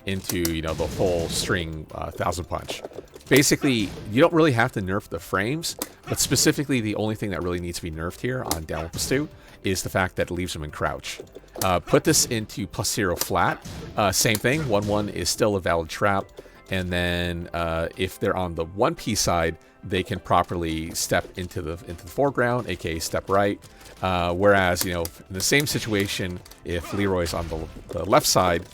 into, you know, the full string 1000 punch. Basically, you don't really have to nerf the frames, but specifically the only thing that really needs to be nerfed here on down 1+2 is the fact that it leaves them in crouch. Put this into +0 flat. Same thing, 1-1 is still a valid trap. And then if they're on the 1P side, they can properly step into the foreground, aka step right. Whereas, you know, in the same situation, if Leroy's on the left side,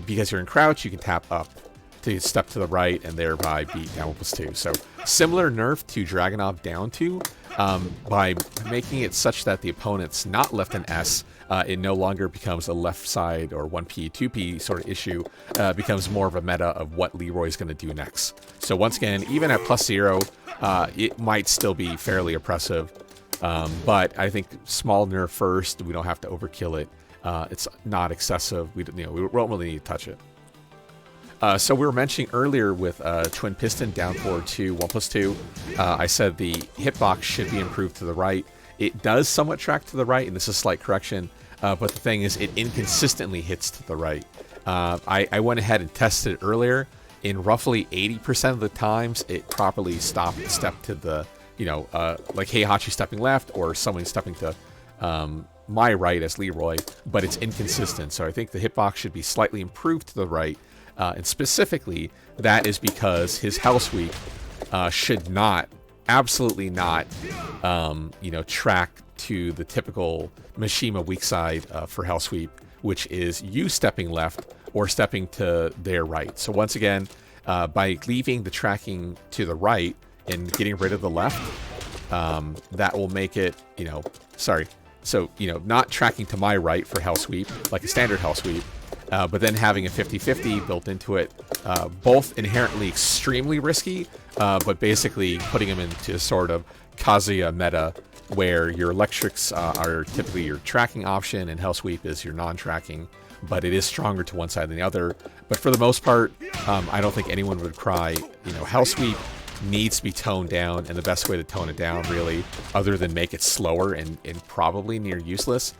because you're in crouch, you can tap up to step to the right and thereby beat down 1+2. So similar nerf to Dragunov down 2, by making it such that the opponent's not left in S, it no longer becomes a left side or 1P, 2P sort of issue. Becomes more of a meta of what Leroy's going to do next. So once again, even at +0, it might still be fairly oppressive. But I think small nerf first. We don't have to overkill it. It's not excessive. We don't really need to touch it. So we were mentioning earlier with twin piston down forward 2, 1+2. I said the hitbox should be improved to the right. It does somewhat track to the right, and this is a slight correction. But the thing is, it inconsistently hits to the right. I went ahead and tested it earlier. In roughly 80% of the times, it properly stepped to the, like Heihachi stepping left or someone stepping to my right as Leroy, but it's inconsistent. So I think the hitbox should be slightly improved to the right. And specifically, that is because his hell sweep should not, absolutely not, track to the typical Mishima weak side for hell sweep, which is you stepping left or stepping to their right. So once again, by leaving the tracking to the right and getting rid of the left, that will make it, not tracking to my right for hell sweep, like a standard hell sweep, but then having a 50-50 built into it, both inherently extremely risky, but basically putting them into sort of Kazuya meta, where your electrics are typically your tracking option and hell sweep is your non-tracking, but it is stronger to one side than the other. But for the most part, I don't think anyone would cry, hell sweep needs to be toned down, and the best way to tone it down, really, other than make it slower and probably near useless,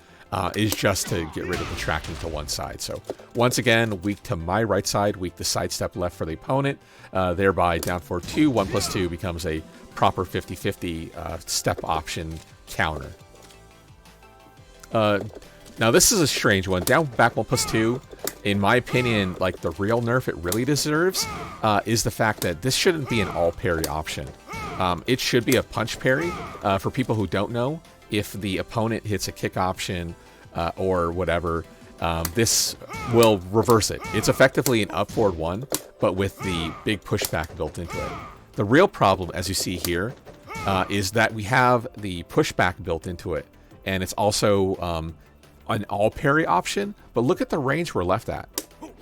is just to get rid of the tracking to one side. So once again, weak to my right side, weak to sidestep left for the opponent, thereby down forward 2, 1+2 becomes a proper 50-50 step option counter. Now this is a strange one. Down back 1+2, in my opinion, like the real nerf it really deserves is the fact that this shouldn't be an all parry option. It should be a punch parry. For people who don't know, if the opponent hits a kick option or whatever, this will reverse it. It's effectively an up forward 1, but with the big pushback built into it. The real problem, as you see here, is that we have the pushback built into it, and it's also an all parry option, but look at the range we're left at.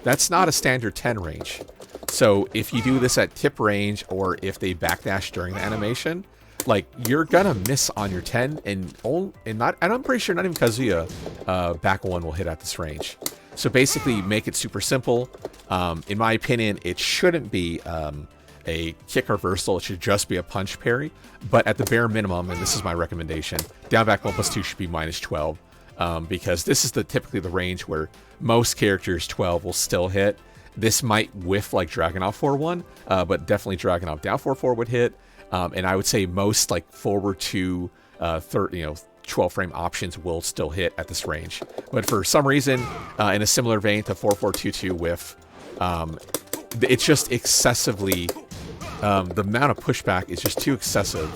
That's not a standard 10 range. So if you do this at tip range, or if they backdash during the animation, like, you're gonna miss on your 10, and I'm pretty sure not even Kazuya back 1 will hit at this range. So basically, make it super simple. In my opinion, it shouldn't be a kick reversal. It should just be a punch parry. But at the bare minimum, and this is my recommendation, down back 1+2 should be -12. Because this is typically the range where most characters 12 will still hit. This might whiff like Dragunov 4-1, but definitely Dragunov down 4-4 would hit. And I would say most like forward to 12 frame options will still hit at this range. But for some reason, in a similar vein to 4-4-2-2 whiff, it's just excessively, the amount of pushback is just too excessive.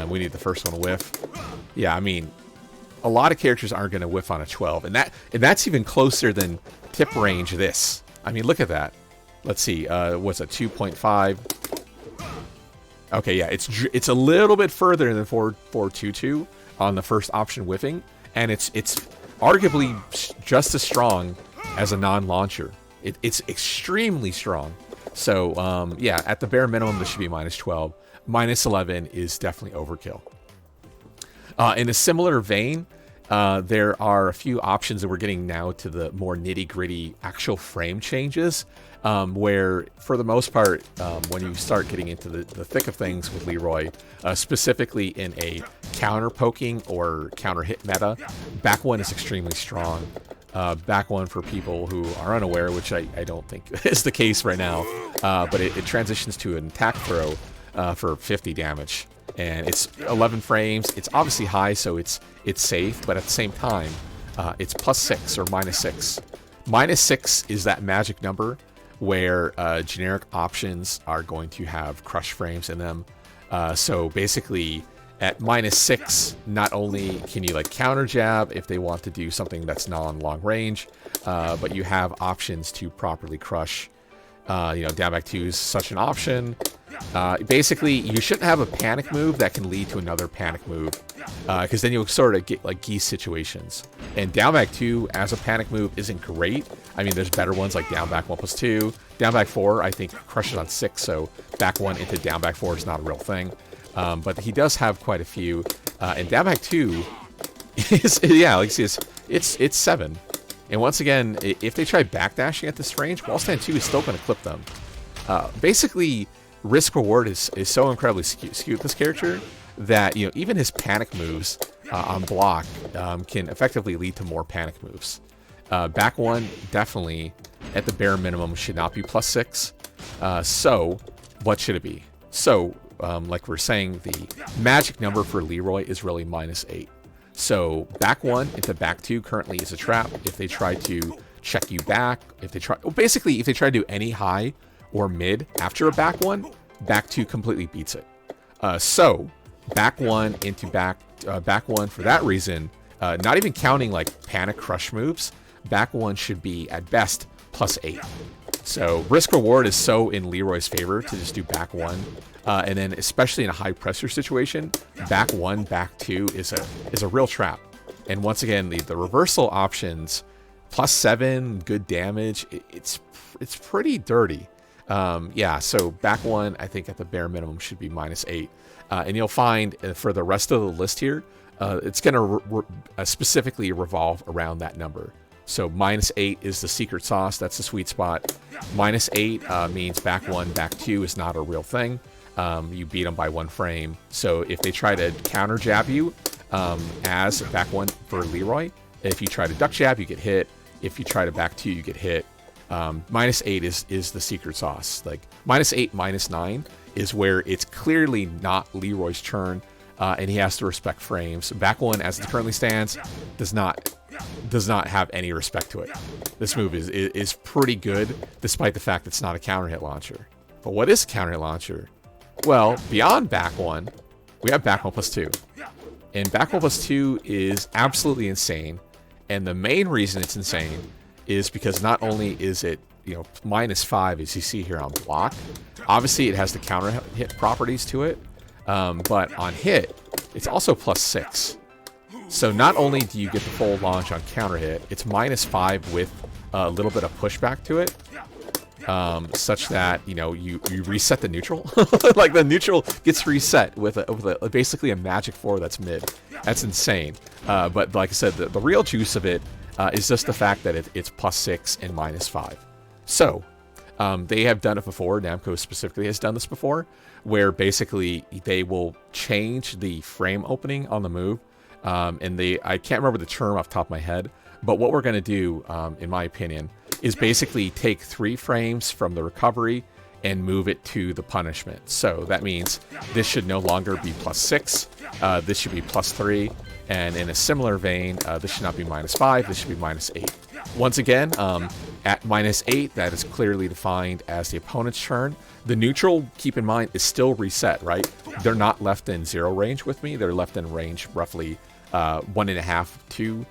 We need the first one to whiff. Yeah, I mean, a lot of characters aren't going to whiff on a 12, and that's even closer than tip range this. I mean, look at that. Let's see, what's a 2.5? Okay, yeah, it's a little bit further than 4-4-2-2 on the first option whiffing, and it's arguably just as strong as a non-launcher. It's extremely strong. So yeah, at the bare minimum, this should be -12. -11 is definitely overkill. In a similar vein, there are a few options that we're getting now to the more nitty-gritty actual frame changes, where for the most part, when you start getting into the thick of things with Leroy, specifically in a counter poking or counter hit meta, back 1 is extremely strong. Back 1, for people who are unaware, which I don't think is the case right now, but it transitions to an attack throw for 50 damage. And it's 11 frames. It's obviously high, so it's safe, but at the same time, it's +6 or -6. -6 is that magic number where generic options are going to have crush frames in them. So basically, at -6, not only can you like counter jab if they want to do something that's non-long range, but you have options to properly crush. Down back 2 is such an option. Basically, you shouldn't have a panic move that can lead to another panic move, because then you'll sort of get like geese situations. And down back 2 as a panic move isn't great. I mean, there's better ones like down back 1+2. Down back 4, I think, crushes on 6, so back 1 into down back 4 is not a real thing. But he does have quite a few. And down back 2 is, yeah, like you see, it's 7. And once again, if they try backdashing at this range, wall stand 2 is still going to clip them. Basically, risk reward is so incredibly skewed with this character that, you know, even his panic moves on block can effectively lead to more panic moves. Back 1 definitely at the bare minimum should not be +6. So what should it be? So like we're saying, the magic number for Leroy is really -8. So back 1 into back 2 currently is a trap. If they try to check you back, if they try, well, basically if they try to do any high or mid after a back 1, back 2 completely beats it. So back 1 into back 1 for that reason, not even counting like panic crush moves, back 1 should be at best +8. So risk reward is so in Leroy's favor to just do back 1. And then especially in a high pressure situation, back 1, back 2 is a real trap. And once again, the reversal options, +7, good damage, it's pretty dirty. Yeah, so back 1, I think at the bare minimum should be -8. And you'll find for the rest of the list here, it's going to specifically revolve around that number. So -8 is the secret sauce. That's the sweet spot. -8 means back 1, back 2 is not a real thing. You beat them by 1 frame. So if they try to counter jab you as back 1 for Leroy, if you try to duck jab, you get hit. If you try to back 2, you get hit. -8 is the secret sauce. Like -8, -9 is where it's clearly not Leroy's turn, and he has to respect frames. Back 1, as it currently stands, does not have any respect to it. This move is pretty good, despite the fact it's not a counter hit launcher. But what is a counter hit launcher? Well, beyond back 1, we have back 1+2. And back 1+2 is absolutely insane. And the main reason it's insane is because not only is it, you know, -5 as you see here on block, obviously it has the counter hit properties to it, but on hit, it's also +6. So not only do you get the full launch on counter hit, it's -5 with a little bit of pushback to it, such that, you know, you reset the neutral. Like the neutral gets reset with basically a magic 4 that's mid. That's insane. But like I said, the real juice of it is just the fact that it's +6 and -5. So they have done it before. Namco specifically has done this before, where basically they will change the frame opening on the move. And I can't remember the term off the top of my head, but what we're going to do, in my opinion, is basically take 3 frames from the recovery and move it to the punishment. So that means this should no longer be +6, this should be +3, and in a similar vein, this should not be -5, this should be -8. Once again, at -8, that is clearly defined as the opponent's turn. The neutral, keep in mind, is still reset, right? They're not left in 0 range with me, they're left in range roughly 1.5, 2.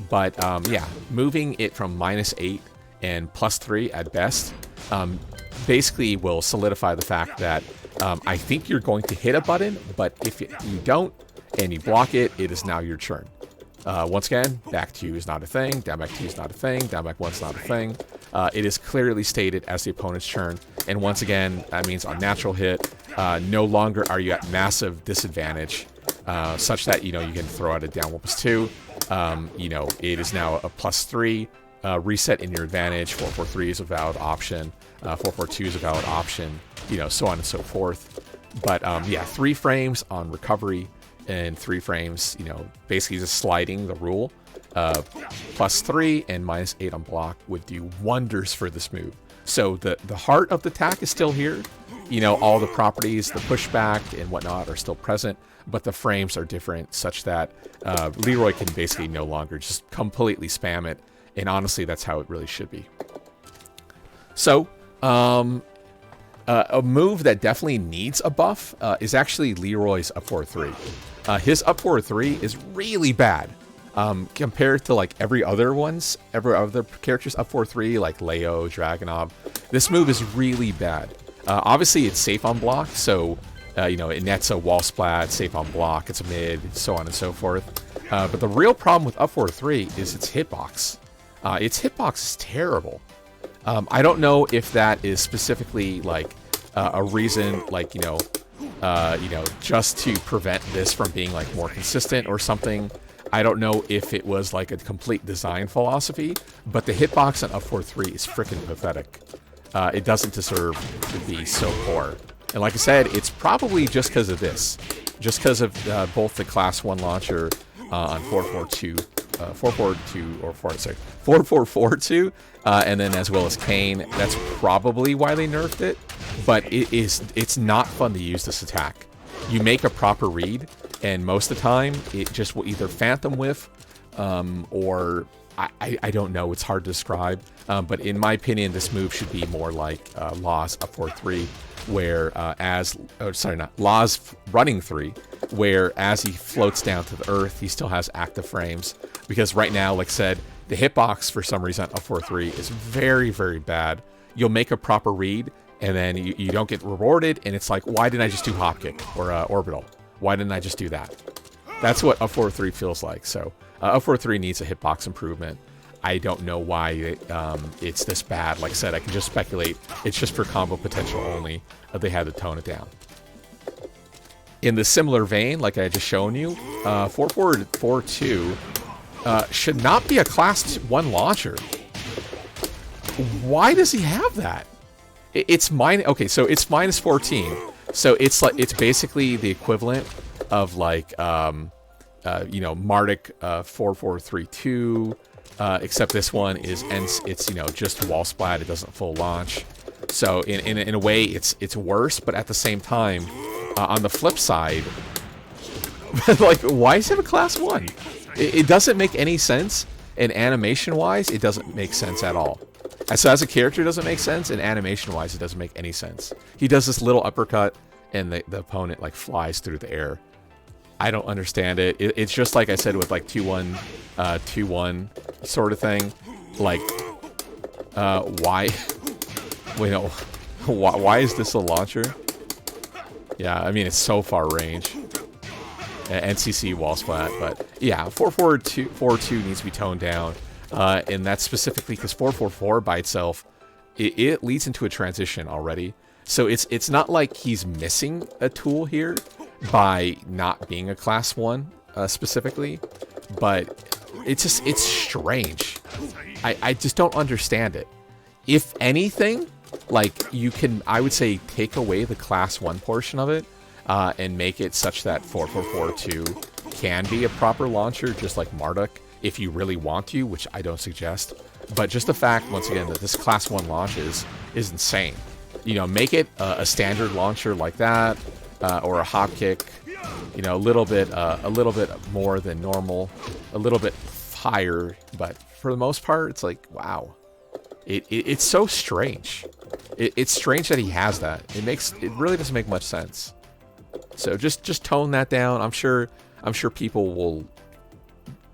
But yeah, moving it from -8 and +3 at best basically will solidify the fact that I think you're going to hit a button, but if you don't and you block it, it is now your turn. Once again, back 2 is not a thing, down back 2 is not a thing, down back 1 is not a thing. It is clearly stated as the opponent's turn, and once again, that means on natural hit, no longer are you at massive disadvantage, such that, you know, you can throw out a down 1+2. You know, it is now a +3 reset in your advantage. 4-4-3 is a valid option. 4-4-2 is a valid option. You know, so on and so forth. But yeah, 3 frames on recovery and 3 frames, you know, basically just sliding the rule. +3 and -8 on block would do wonders for this move. So the heart of the attack is still here. You know, all the properties, the pushback and whatnot are still present, but the frames are different such that Leroy can basically no longer just completely spam it. And honestly, that's how it really should be. So, a move that definitely needs a buff is actually Leroy's up forward 3. His up forward 3 is really bad compared to like every other character's up forward 3, like Leo, Dragunov. This move is really bad. Obviously, it's safe on block, so you know, it nets a wall splat, safe on block, it's a mid, so on and so forth. But the real problem with up 4-3 is its hitbox. Its hitbox is terrible. I don't know if that is specifically like a reason, like you know, just to prevent this from being like more consistent or something. I don't know if it was like a complete design philosophy, but the hitbox on up 4-3 is freaking pathetic. It doesn't deserve to be so poor. And like I said, it's probably just because of this. Just because of both the Class 1 launcher on 4442, and then as well as Kane. That's probably why they nerfed it. But it's not fun to use this attack. You make a proper read, and most of the time, it just will either Phantom Whiff, or I don't know, it's hard to describe. But in my opinion, this move should be more like Law's up 4-3, where Law's running 3, where as he floats down to the earth, he still has active frames. Because right now, like I said, the hitbox for some reason up 4-3 is very, very bad. You'll make a proper read, and then you don't get rewarded, and it's like, why didn't I just do hop kick or orbital? Why didn't I just do that? That's what up 4-3 feels like. So up 4-3 needs a hitbox improvement. I don't know why it's this bad. Like I said, I can just speculate. It's just for combo potential only. They had to tone it down. In the similar vein, like I just shown you, 4442 should not be a Class 1 launcher. Why does he have that? It's okay, so it's minus 14. So it's like it's basically the equivalent of like you know, Marduk 4432. Except this one is it's you know, just wall splat. It doesn't full launch. So in a way, it's worse. But at the same time, on the flip side, like, why does it have a Class 1? It doesn't make any sense. And animation-wise, it doesn't make sense at all. So as a character, it doesn't make sense. And animation-wise, it doesn't make any sense. He does this little uppercut, and the opponent like flies through the air. I don't understand it. It's just like I said with like 2-1, 2-1 sort of thing. Like, why? Wait, no. Why is this a launcher? Yeah, I mean, it's so far range. NCC wall splat, but yeah, 4442 needs to be toned down. And that's specifically because 444 by itself, it leads into a transition already. So it's not like he's missing a tool here by not being a Class 1 specifically, but it's strange. I just don't understand it. If anything, like, you can, I would say, take away the Class 1 portion of it and make it such that 4442 can be a proper launcher, just like Marduk, if you really want to, which I don't suggest. But just the fact, once again, that this Class 1 launch is insane. You know, make it a standard launcher like that, or a hop kick, you know, a little bit more than normal, a little bit higher, but for the most part, it's like, wow, it's so strange. It's strange that he has that. It really doesn't make much sense. So just tone that down. I'm sure people will.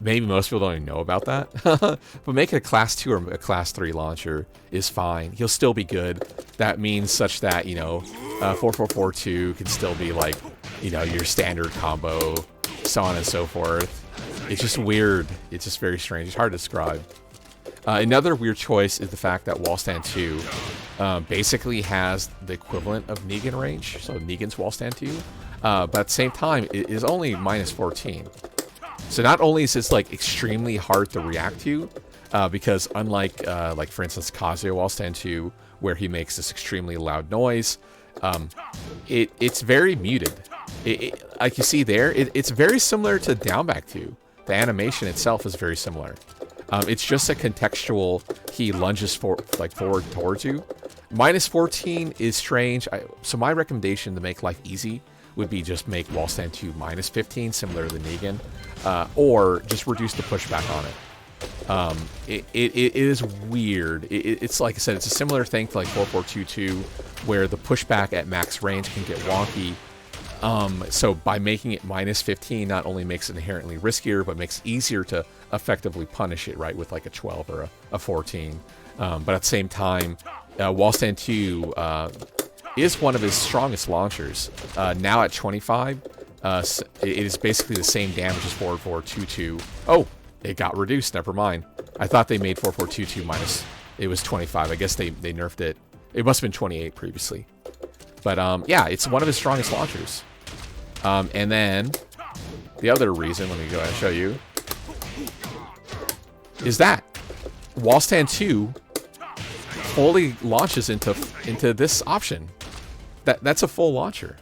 Maybe most people don't even know about that. But make it a Class 2 or a Class 3 launcher is fine. He'll still be good. That means such that, you know, 4442 can still be like, you know, your standard combo, so on and so forth. It's just weird. It's just very strange. It's hard to describe. Another weird choice is the fact that Wall Stand 2 basically has the equivalent of Negan range. So Negan's Wall Stand 2. But at the same time, it is only minus 14. So not only is this like extremely hard to react to, because unlike like for instance Kazuya Wall Stand 2, where he makes this extremely loud noise, it's very muted. Like you see there, it's very similar to Down Back 2. The animation itself is very similar. It's just a contextual, he lunges forward towards you. Minus 14 is strange. So my recommendation to make life easy would be just make Wall Stand 2 minus 15, similar to Negan, or just reduce the pushback on it. It is weird. It's like I said, it's a similar thing to like 4422, where the pushback at max range can get wonky. So by making it minus 15, not only makes it inherently riskier, but makes it easier to effectively punish it, right, with like a 12 or a 14. But at the same time, Wall Stand 2, is one of his strongest launchers. Now at 25, it is basically the same damage as 4422. Oh, it got reduced. Never mind. I thought they made 4422 minus. It was 25. I guess they nerfed it. It must have been 28 previously. But yeah, it's one of his strongest launchers. And then the other reason, let me go ahead and show you, is that Wall Stand 2 fully launches into this option. That's a full launcher.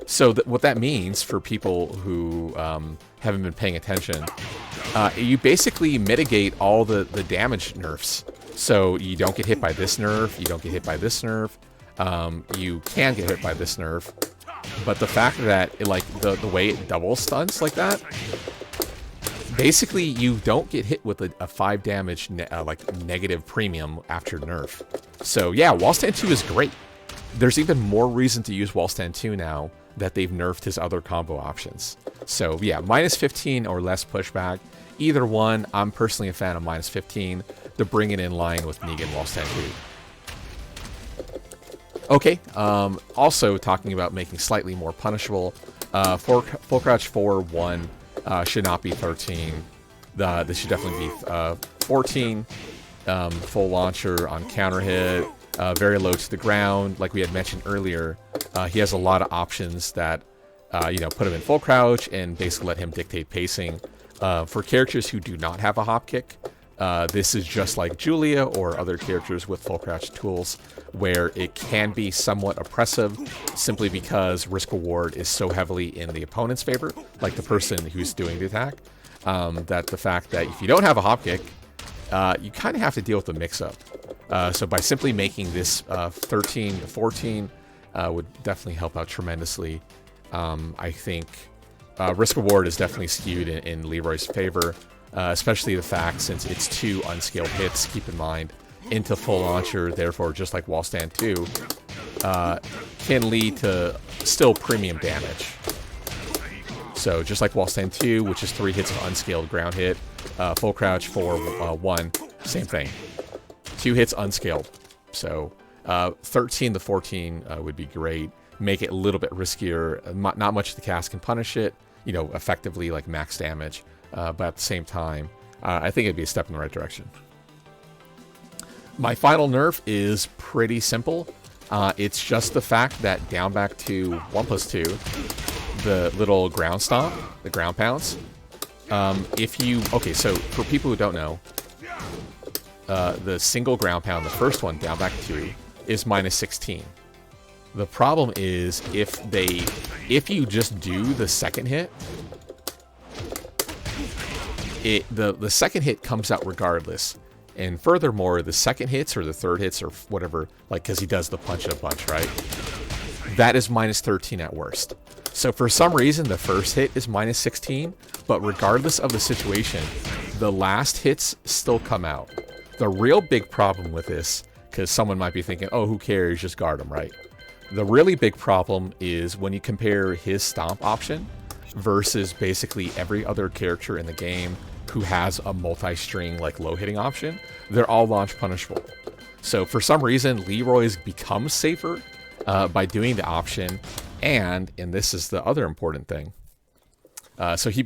So what that means for people who haven't been paying attention, you basically mitigate all the damage nerfs. So you don't get hit by this nerf, you don't get hit by this nerf, you can get hit by this nerf, but the fact that the way it double stunts like that, basically you don't get hit with a 5 damage negative premium after nerf. So yeah, Wall Stand 2 is great. There's even more reason to use Wall Stand 2 now that they've nerfed his other combo options. So yeah, minus 15 or less pushback. Either one, I'm personally a fan of minus 15 to bring it in line with Negan Wall Stand 2. Okay, also talking about making slightly more punishable, full crouch 4, 1 should not be 13. This should definitely be 14. Full launcher on counter hit. Very low to the ground. Like we had mentioned earlier, he has a lot of options that, put him in full crouch and basically let him dictate pacing. For characters who do not have a hop kick, this is just like Julia or other characters with full crouch tools, where it can be somewhat oppressive simply because risk reward is so heavily in the opponent's favor, like the person who's doing the attack, that the fact that if you don't have a hop kick, you kind of have to deal with the mix-up. So by simply making this 13 to 14 would definitely help out tremendously. I think risk reward is definitely skewed in Leroy's favor, especially the fact since it's 2 unscaled hits, keep in mind, into full launcher, therefore just like Wall Stand 2, can lead to still premium damage. So just like Wall Stand 2, which is 3 hits of unscaled ground hit, full crouch 4, 1, same thing. 2 hits unscaled. So 13 to 14 would be great. Make it a little bit riskier. Not much of the cast can punish it, effectively like max damage. But at the same time, I think it'd be a step in the right direction. My final nerf is pretty simple. It's just the fact that down back to 1+2, the little ground stomp, the ground pounce. Okay, so for people who don't know, the single ground pound, the first one, down back 2, is minus 16. The problem is if you just do the second hit, the second hit comes out regardless. And furthermore, the second hits or the third hits or whatever, like because he does the punch a bunch, right? That is minus 13 at worst. So for some reason, the first hit is minus 16, but regardless of the situation, the last hits still come out. The real big problem with this, because someone might be thinking, oh, who cares, just guard him, right? The really big problem is when you compare his stomp option versus basically every other character in the game who has a multi-string like low hitting option, they're all launch punishable. So for some reason, Leroy's becomes safer by doing the option, and this is the other important thing. So he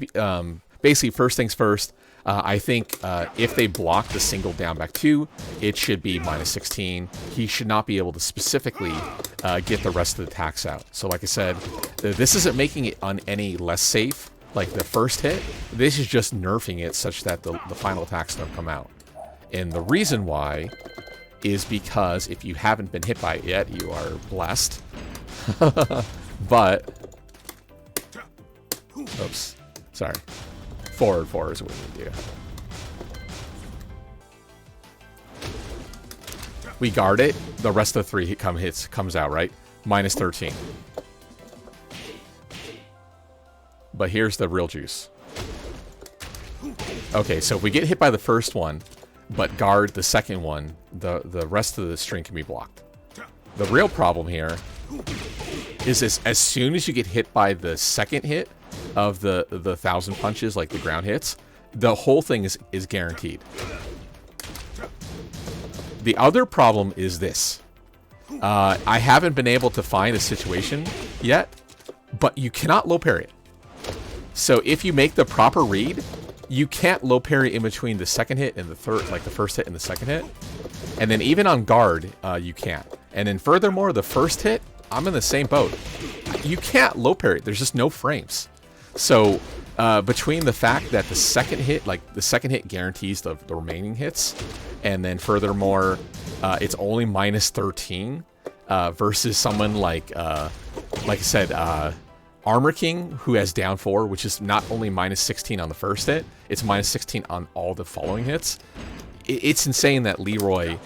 basically, first things first, I think if they block the single down back 2, it should be minus 16. He should not be able to specifically get the rest of the attacks out. So like I said, this isn't making it any less safe. Like the first hit, this is just nerfing it such that the final attacks don't come out. And the reason why is because if you haven't been hit by it yet, you are blessed. But, oops, sorry. Forward 4 is what we do. We guard it, the rest of the 3 hits comes out, right? Minus 13. But here's the real juice. Okay, so if we get hit by the first one, but guard the second one, the rest of the string can be blocked. The real problem here is this: as soon as you get hit by the second hit of the 1,000 punches, like the ground hits, the whole thing is guaranteed. The other problem is this. I haven't been able to find a situation yet, but you cannot low parry it. So if you make the proper read, you can't low parry in between the second hit and the third, like the first hit and the second hit. And then even on guard, you can't. And then furthermore, the first hit, I'm in the same boat. You can't low parry. There's just no frames. So between the fact that the second hit, guarantees the remaining hits, and then furthermore, it's only minus 13 versus someone like I said, Armor King, who has down 4, which is not only minus 16 on the first hit, it's minus 16 on all the following hits. It's insane that Leroy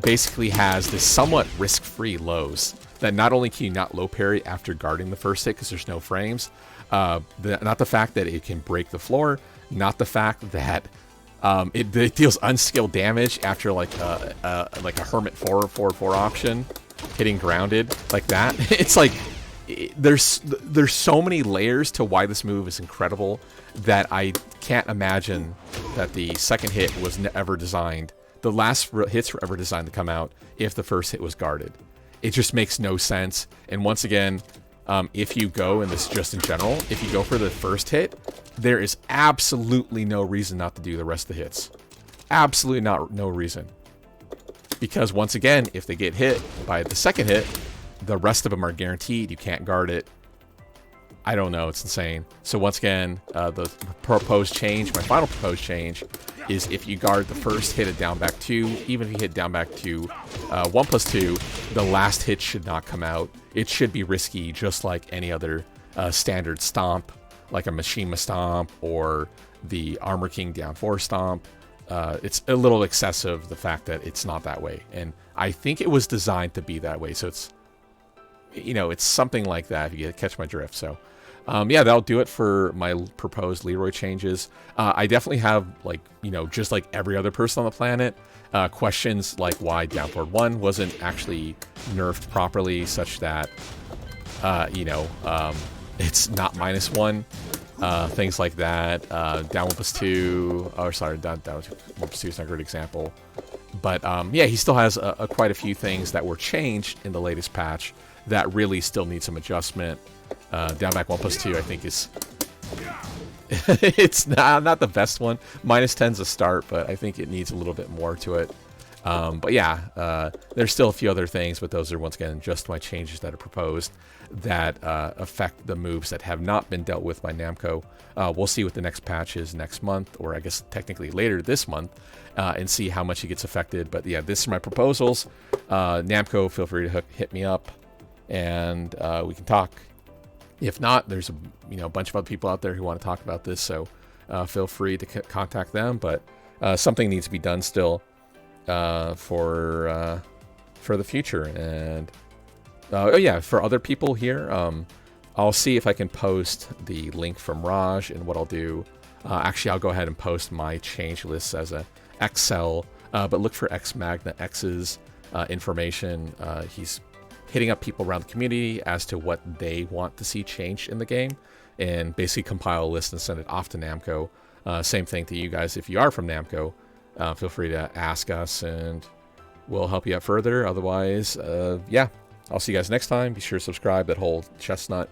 basically has this somewhat risk-free lows that not only can you not low parry after guarding the first hit because there's no frames, not the fact that it can break the floor, not the fact that it deals unskilled damage after like a Hermit 4/4/4 option hitting grounded like that. It's like there's so many layers to why this move is incredible that I can't imagine that the second hit was ever designed. The last hits were ever designed to come out if the first hit was guarded. It just makes no sense. And once again, if you go, and this is just in general, if you go for the first hit, there is absolutely no reason not to do the rest of the hits. Absolutely no reason. Because once again, if they get hit by the second hit, the rest of them are guaranteed. You can't guard it. I don't know. It's insane. So once again, the proposed change, my final proposed change, is if you guard the first hit at down back 2, even if you hit down back 2, 1+2, the last hit should not come out. It should be risky, just like any other standard stomp, like a Machima stomp or the Armor King down 4 stomp. It's a little excessive, the fact that it's not that way. And I think it was designed to be that way. So it's, it's something like that, if you catch my drift. So, yeah, that'll do it for my proposed Leroy changes. I definitely have, just like every other person on the planet, questions like why down forward 1 wasn't actually nerfed properly, such that, it's not -1. Things like that. Down 1+2. Oh, sorry, down 1+2 is not a great example. But, yeah, he still has quite a few things that were changed in the latest patch that really still need some adjustment. Down back 1+2, I think, is it's not the best one. -10's a start, but I think it needs a little bit more to it. But yeah, there's still a few other things, but those are once again just my changes that are proposed that affect the moves that have not been dealt with by Namco. We'll see what the next patch is next month, or I guess technically later this month, and see how much it gets affected. But yeah, this is my proposals. Namco, feel free to hit me up, and we can talk. If not, there's a bunch of other people out there who want to talk about this, so feel free to contact them. But something needs to be done still for the future. And oh yeah, for other people here, I'll see if I can post the link from Raj, and what I'll do. Actually, I'll go ahead and post my change lists as a Excel, but look for X Magna X's information. He's hitting up people around the community as to what they want to see changed in the game, and basically compile a list and send it off to Namco. Same thing to you guys. If you are from Namco, feel free to ask us and we'll help you out further. Otherwise, yeah, I'll see you guys next time. Be sure to subscribe. That whole chestnut